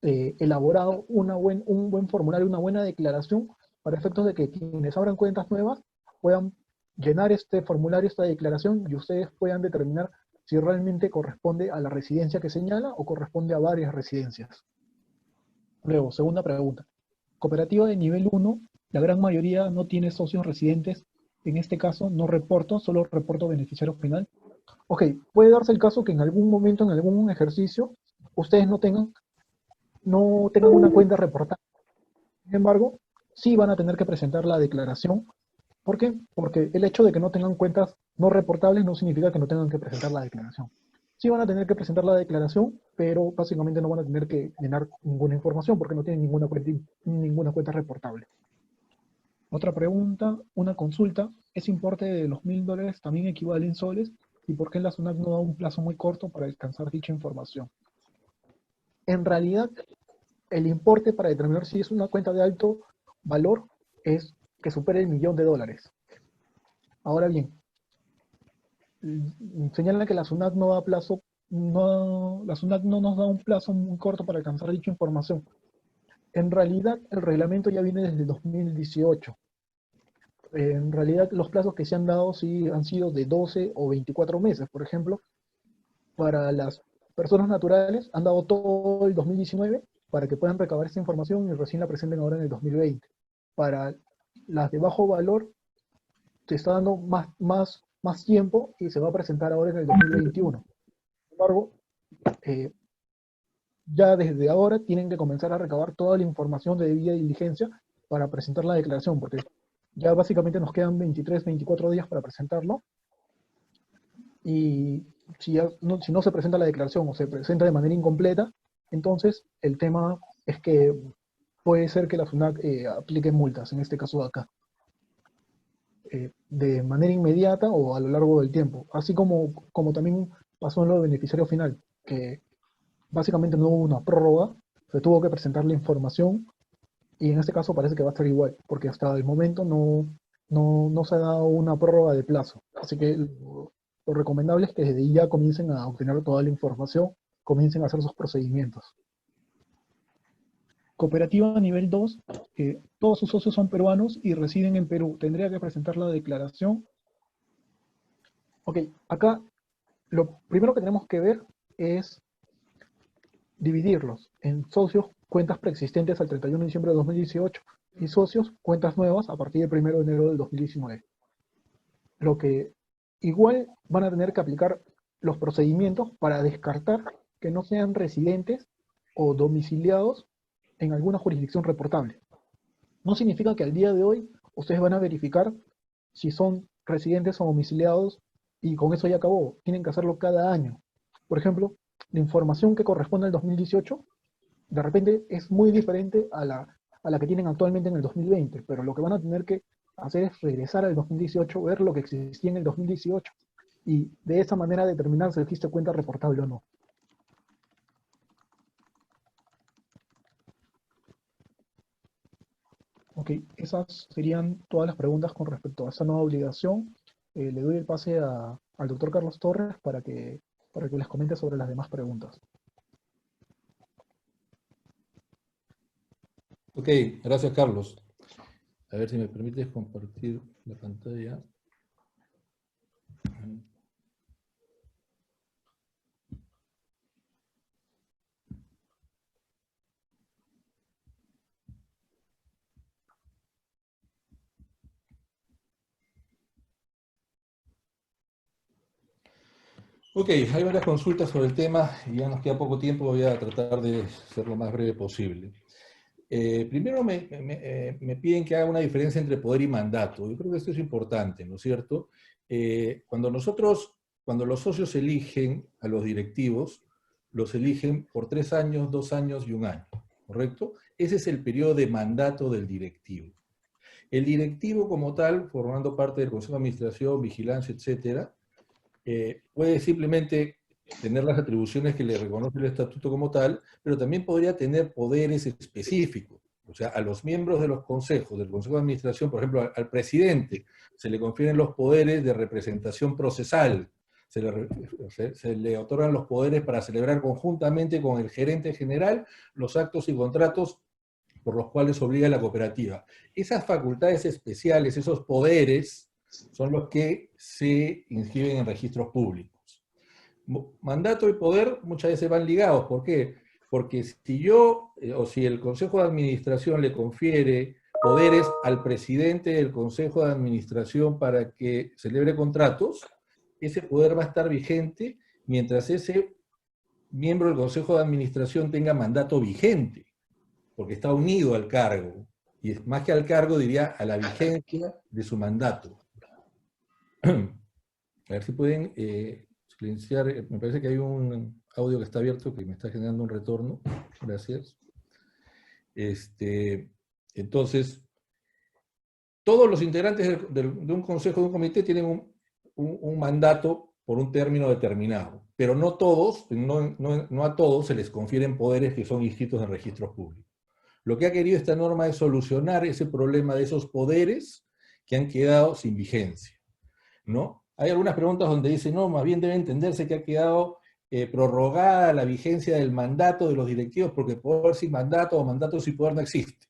elaborado un buen formulario, una buena declaración, para efectos de que quienes abran cuentas nuevas puedan llenar este formulario, esta declaración, y ustedes puedan determinar si realmente corresponde a la residencia que señala o corresponde a varias residencias. Luego, segunda pregunta. Cooperativa de nivel 1, la gran mayoría no tiene socios residentes. En este caso no reporto, solo reporto beneficiario final. Ok, puede darse el caso que en algún momento, en algún ejercicio, ustedes no tengan una cuenta reportada. Sin embargo, sí van a tener que presentar la declaración. ¿Por qué? Porque el hecho de que no tengan cuentas no reportables no significa que no tengan que presentar la declaración. Sí van a tener que presentar la declaración, pero básicamente no van a tener que llenar ninguna información porque no tienen ninguna cuenta reportable. Otra pregunta, una consulta. ¿Ese importe de los $1000 también equivale en soles? ¿Y por qué la SUNAT no da un plazo muy corto para alcanzar dicha información? En realidad, el importe para determinar si es una cuenta de alto valor es que supere el $1.000.000. Ahora bien, señala que la SUNAT no da plazo, la SUNAT no nos da un plazo muy corto para alcanzar dicha información. En realidad, el reglamento ya viene desde 2018. En realidad, los plazos que se han dado sí han sido de 12 o 24 meses. Por ejemplo, para las personas naturales han dado todo el 2019 para que puedan recabar esa información y recién la presenten ahora en el 2020. Para las de bajo valor se está dando más tiempo y se va a presentar ahora en el 2021. Sin embargo, ya desde ahora tienen que comenzar a recabar toda la información de debida diligencia para presentar la declaración, porque ya básicamente nos quedan 23, 24 días para presentarlo, y si no se presenta la declaración o se presenta de manera incompleta, entonces el tema es que puede ser que la SUNAT aplique multas, en este caso de acá, de manera inmediata o a lo largo del tiempo, así como también pasó en lo de beneficiario final, que básicamente no hubo una prórroga, se tuvo que presentar la información, y en este caso parece que va a ser igual, porque hasta el momento no se ha dado una prórroga de plazo. Así que lo recomendable es que desde ya comiencen a obtener toda la información, comiencen a hacer sus procedimientos. Cooperativa nivel 2, todos sus socios son peruanos y residen en Perú. ¿Tendría que presentar la declaración? Ok, acá lo primero que tenemos que ver es dividirlos en socios, cuentas preexistentes al 31 de diciembre de 2018 y socios, cuentas nuevas a partir del 1 de enero del 2019. Lo que igual van a tener que aplicar los procedimientos para descartar que no sean residentes o domiciliados en alguna jurisdicción reportable. No significa que al día de hoy ustedes van a verificar si son residentes o domiciliados y con eso ya acabó. Tienen que hacerlo cada año. Por ejemplo, la información que corresponde al 2018 de repente es muy diferente a la que tienen actualmente en el 2020, pero lo que van a tener que hacer es regresar al 2018, ver lo que existía en el 2018 y de esa manera determinar si existe cuenta reportable o no. Ok, esas serían todas las preguntas con respecto a esa nueva obligación. Le doy el pase al doctor Carlos Torres para que les comente sobre las demás preguntas. Ok, gracias Carlos. A ver si me permites compartir la pantalla. Ok, hay varias consultas sobre el tema y ya nos queda poco tiempo, voy a tratar de ser lo más breve posible. Primero me piden que haga una diferencia entre poder y mandato. Yo creo que esto es importante, ¿no es cierto? Cuando los socios eligen a los directivos, los eligen por 3 años, 2 años y 1 año, ¿correcto? Ese es el periodo de mandato del directivo. El directivo como tal, formando parte del Consejo de Administración, Vigilancia, etcétera, puede simplemente tener las atribuciones que le reconoce el estatuto como tal, pero también podría tener poderes específicos. O sea, a los miembros de los consejos, del Consejo de Administración, por ejemplo, al presidente, se le confieren los poderes de representación procesal, se le otorgan los poderes para celebrar conjuntamente con el gerente general los actos y contratos por los cuales obliga la cooperativa. Esas facultades especiales, esos poderes, son los que se inscriben en registros públicos. Mandato y poder muchas veces van ligados. ¿Por qué? Porque si yo, o si el Consejo de Administración le confiere poderes al presidente del Consejo de Administración para que celebre contratos, ese poder va a estar vigente mientras ese miembro del Consejo de Administración tenga mandato vigente, porque está unido al cargo, y más que al cargo diría a la vigencia de su mandato. A ver si pueden silenciar, me parece que hay un audio que está abierto que me está generando un retorno. Gracias. Entonces, todos los integrantes de un consejo, de un comité, tienen un mandato por un término determinado, pero no todos, no a todos se les confieren poderes que son inscritos en registros públicos. Lo que ha querido esta norma es solucionar ese problema de esos poderes que han quedado sin vigencia, ¿no? Hay algunas preguntas donde dicen, no, más bien debe entenderse que ha quedado prorrogada la vigencia del mandato de los directivos, porque poder sin mandato o mandato sin poder no existe.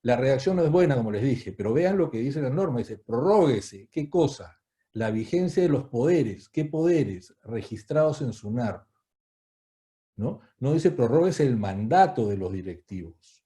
La redacción no es buena, como les dije, pero vean lo que dice la norma, dice, prorróguese, ¿qué cosa? La vigencia de los poderes, ¿qué poderes? Registrados en SUNAR, ¿no? No dice prorróguese el mandato de los directivos.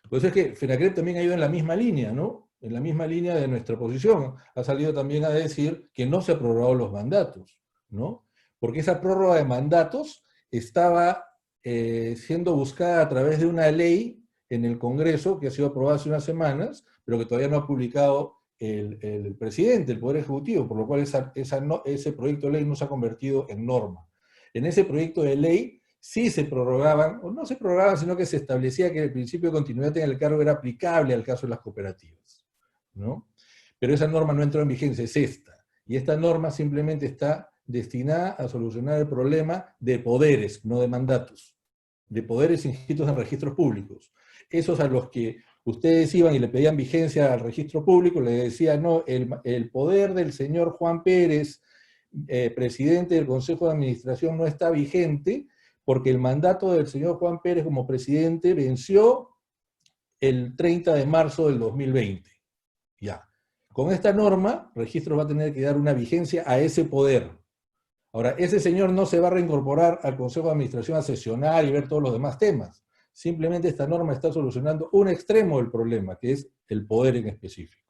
Por eso es que FENACREP también ha ido en la misma línea, ¿no? En la misma línea de nuestra posición. Ha salido también a decir que no se han prorrogado los mandatos, ¿no? Porque esa prórroga de mandatos estaba siendo buscada a través de una ley en el Congreso, que ha sido aprobada hace unas semanas, pero que todavía no ha publicado el presidente, el Poder Ejecutivo, por lo cual ese proyecto de ley no se ha convertido en norma. En ese proyecto de ley sí se prorrogaban, o no se prorrogaban, sino que se establecía que el principio de continuidad en el cargo era aplicable al caso de las cooperativas, ¿no? Pero esa norma no entró en vigencia, es esta. Y esta norma simplemente está destinada a solucionar el problema de poderes, no de mandatos, de poderes inscritos en registros públicos. Esos a los que ustedes iban y le pedían vigencia al registro público, le decían, no, el poder del señor Juan Pérez, presidente del Consejo de Administración, no está vigente, porque el mandato del señor Juan Pérez como presidente venció el 30 de marzo del 2020. Ya. Con esta norma, Registros va a tener que dar una vigencia a ese poder. Ahora, ese señor no se va a reincorporar al Consejo de Administración a sesionar y ver todos los demás temas. Simplemente esta norma está solucionando un extremo del problema, que es el poder en específico.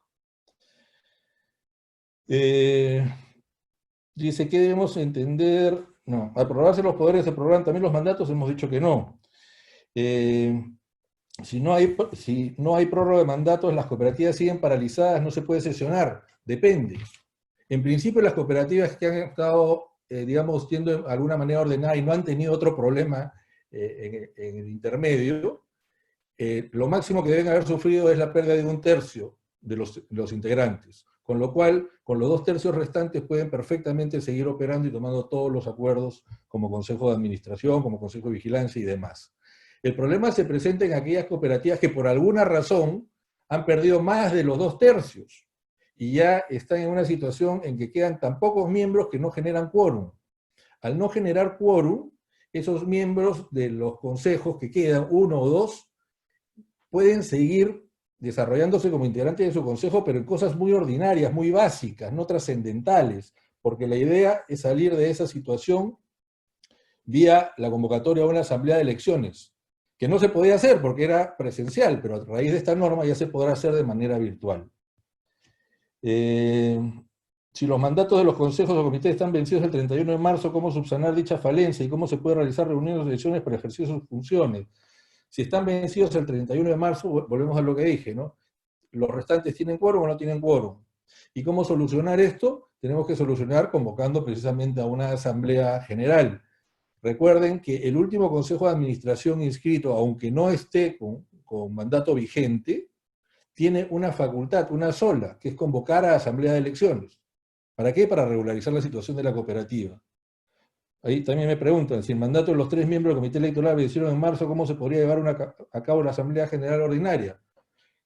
Dice, ¿qué debemos entender? No, al prorrogarse los poderes se prorrogan también los mandatos, hemos dicho que no. Si no hay prórroga de mandatos, las cooperativas siguen paralizadas, no se puede sesionar, depende. En principio las cooperativas que han estado, digamos, siendo de alguna manera ordenadas y no han tenido otro problema en el intermedio, lo máximo que deben haber sufrido es la pérdida de 1/3 de los integrantes, con lo cual, con los 2/3 restantes pueden perfectamente seguir operando y tomando todos los acuerdos como Consejo de Administración, como Consejo de Vigilancia y demás. El problema se presenta en aquellas cooperativas que por alguna razón han perdido más de los 2/3 y ya están en una situación en que quedan tan pocos miembros que no generan quórum. Al no generar quórum, esos miembros de los consejos que quedan, 1 o 2, pueden seguir desarrollándose como integrantes de su consejo, pero en cosas muy ordinarias, muy básicas, no trascendentales, porque la idea es salir de esa situación vía la convocatoria a una asamblea de elecciones, que no se podía hacer porque era presencial, pero a raíz de esta norma ya se podrá hacer de manera virtual. Si los mandatos de los consejos o comités están vencidos el 31 de marzo, ¿cómo subsanar dicha falencia y cómo se puede realizar reuniones o elecciones para ejercer sus funciones? Si están vencidos el 31 de marzo, volvemos a lo que dije, ¿no? Los restantes tienen quórum o no tienen quórum. ¿Y cómo solucionar esto? Tenemos que solucionar convocando precisamente a una asamblea general. Recuerden que el último Consejo de Administración inscrito, aunque no esté con mandato vigente, tiene una facultad, una sola, que es convocar a asamblea de elecciones. ¿Para qué? Para regularizar la situación de la cooperativa. Ahí también me preguntan, si el mandato de los 3 miembros del Comité Electoral vencieron en marzo, ¿cómo se podría llevar a cabo la Asamblea General Ordinaria?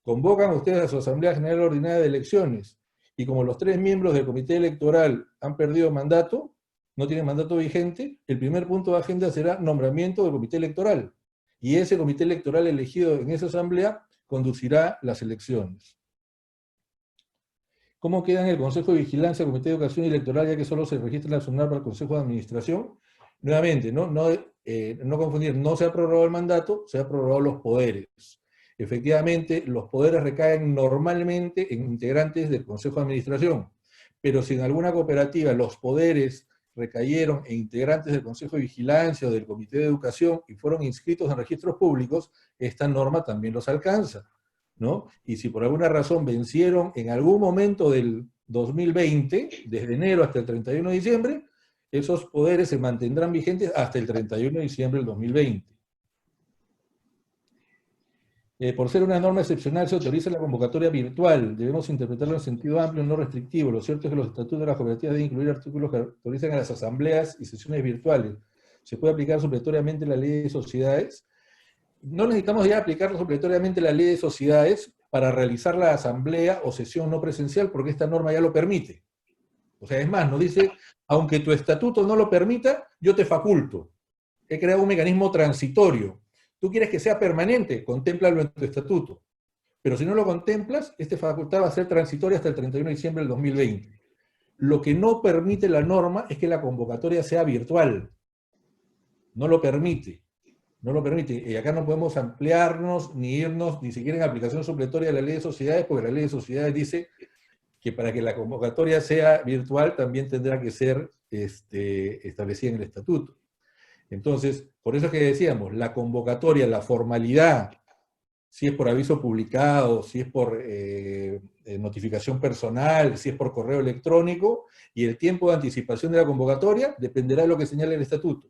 Convocan ustedes a su Asamblea General Ordinaria de Elecciones, y como los 3 miembros del Comité Electoral han perdido mandato, no tienen mandato vigente, el primer punto de agenda será nombramiento del Comité Electoral. Y ese Comité Electoral elegido en esa Asamblea conducirá las elecciones. ¿Cómo quedan el Consejo de Vigilancia, el Comité de Educación Electoral, ya que solo se registra la SUNAR para el Consejo de Administración? Nuevamente, no confundir, no se ha prorrogado el mandato, se ha prorrogado los poderes. Efectivamente, los poderes recaen normalmente en integrantes del Consejo de Administración, pero si en alguna cooperativa los poderes recayeron en integrantes del Consejo de Vigilancia o del Comité de Educación y fueron inscritos en registros públicos, esta norma también los alcanza, ¿no? Y si por alguna razón vencieron en algún momento del 2020, desde enero hasta el 31 de diciembre, esos poderes se mantendrán vigentes hasta el 31 de diciembre del 2020. Por ser una norma excepcional, se autoriza la convocatoria virtual. Debemos interpretarlo en sentido amplio, no restrictivo. Lo cierto es que los estatutos de las cooperativas deben incluir artículos que autorizan a las asambleas y sesiones virtuales. Se puede aplicar supletoriamente la ley de sociedades. No necesitamos ya aplicar supletoriamente la ley de sociedades para realizar la asamblea o sesión no presencial, porque esta norma ya lo permite. O sea, es más, nos dice, aunque tu estatuto no lo permita, yo te faculto. He creado un mecanismo transitorio. Tú quieres que sea permanente, contémplalo en tu estatuto. Pero si no lo contemplas, esta facultad va a ser transitoria hasta el 31 de diciembre del 2020. Lo que no permite la norma es que la convocatoria sea virtual. No lo permite. No lo permite. Y acá no podemos ampliarnos, ni irnos, ni siquiera en aplicación supletoria de la ley de sociedades, porque la ley de sociedades dice que para que la convocatoria sea virtual también tendrá que ser establecida en el estatuto. Entonces, por eso es que decíamos, la convocatoria, la formalidad, si es por aviso publicado, si es por notificación personal, si es por correo electrónico, y el tiempo de anticipación de la convocatoria dependerá de lo que señale el estatuto.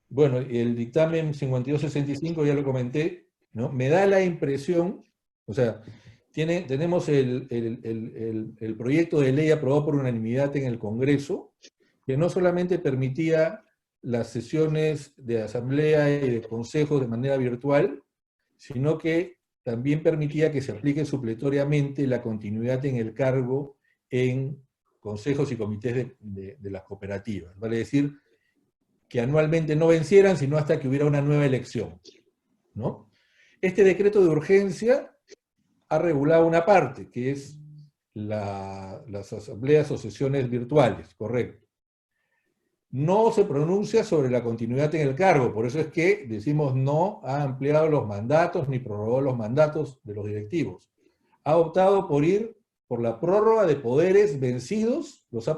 Bueno, el dictamen 5265 ya lo comenté, ¿no? Me da la impresión, o sea, tenemos el proyecto de ley aprobado por unanimidad en el Congreso, que no solamente permitía las sesiones de asamblea y de consejos de manera virtual, sino que también permitía que se aplique supletoriamente la continuidad en el cargo en consejos y comités de las cooperativas. Vale decir, que anualmente no vencieran, sino hasta que hubiera una nueva elección, ¿no? Este decreto de urgencia ha regulado una parte, que es las asambleas o sesiones virtuales, correcto. No se pronuncia sobre la continuidad en el cargo, por eso es que decimos no ha ampliado los mandatos ni prorrogado los mandatos de los directivos. Ha optado por ir por la prórroga de poderes vencidos, los ha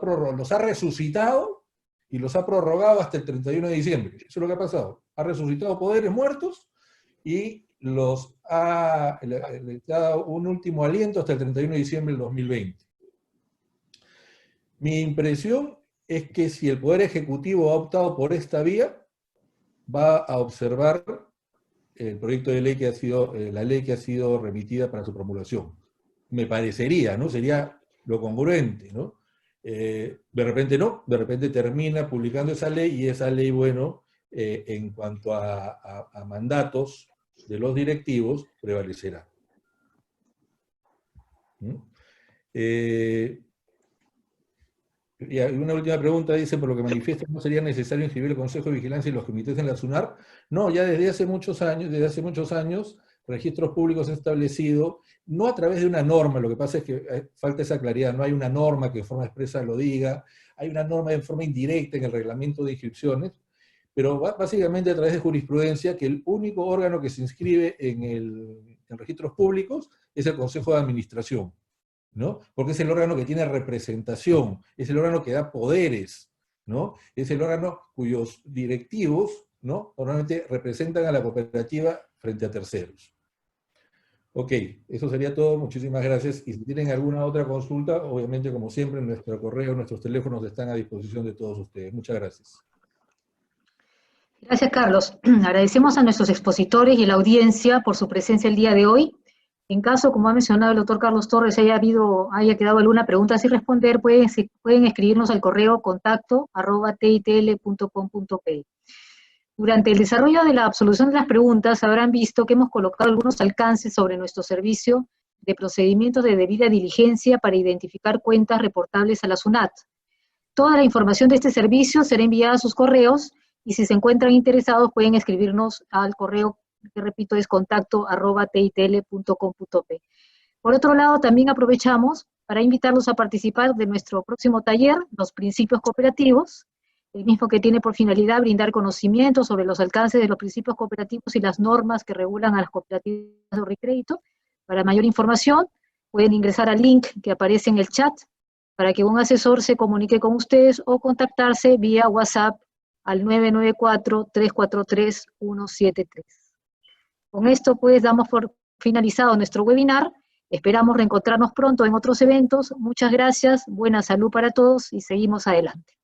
resucitado y los ha prorrogado hasta el 31 de diciembre. Eso es lo que ha pasado. Ha resucitado poderes muertos y le ha dado un último aliento hasta el 31 de diciembre del 2020. Mi impresión es que si el Poder Ejecutivo ha optado por esta vía, va a observar el proyecto de ley que ha sido, la ley que ha sido remitida para su promulgación. Me parecería, ¿no? Sería lo congruente, ¿no? De repente no, de repente termina publicando esa ley y esa ley, bueno, en cuanto a mandatos de los directivos, prevalecerá. Y una última pregunta dice, por lo que manifiesta, ¿no sería necesario inscribir el Consejo de Vigilancia y los comités en la SUNAR? No, ya desde hace muchos años, registros públicos han establecido, no a través de una norma, lo que pasa es que falta esa claridad, no hay una norma que de forma expresa lo diga, hay una norma de forma indirecta en el reglamento de inscripciones, pero básicamente a través de jurisprudencia, que el único órgano que se inscribe en registros públicos es el Consejo de Administración, ¿no? Porque es el órgano que tiene representación, es el órgano que da poderes, ¿no? Es el órgano cuyos directivos, ¿no?, normalmente representan a la cooperativa frente a terceros. Ok, eso sería todo, muchísimas gracias, y si tienen alguna otra consulta, obviamente como siempre nuestro correo, nuestros teléfonos están a disposición de todos ustedes. Muchas gracias. Gracias, Carlos. Agradecemos a nuestros expositores y a la audiencia por su presencia el día de hoy. En caso, como ha mencionado el doctor Carlos Torres, haya quedado alguna pregunta sin responder, pueden escribirnos al correo contacto@titl.com.pe. Durante el desarrollo de la absolución de las preguntas, habrán visto que hemos colocado algunos alcances sobre nuestro servicio de procedimientos de debida diligencia para identificar cuentas reportables a la SUNAT. Toda la información de este servicio será enviada a sus correos, y si se encuentran interesados pueden escribirnos al correo, que repito es contacto@titl.com.pe. Por otro lado, también aprovechamos para invitarlos a participar de nuestro próximo taller, Los Principios Cooperativos, el mismo que tiene por finalidad brindar conocimiento sobre los alcances de los principios cooperativos y las normas que regulan a las cooperativas de ahorro y crédito. Para mayor información, pueden ingresar al link que aparece en el chat para que un asesor se comunique con ustedes o contactarse vía WhatsApp al 994-343-173. Con esto, pues, damos por finalizado nuestro webinar. Esperamos reencontrarnos pronto en otros eventos. Muchas gracias, buena salud para todos y seguimos adelante.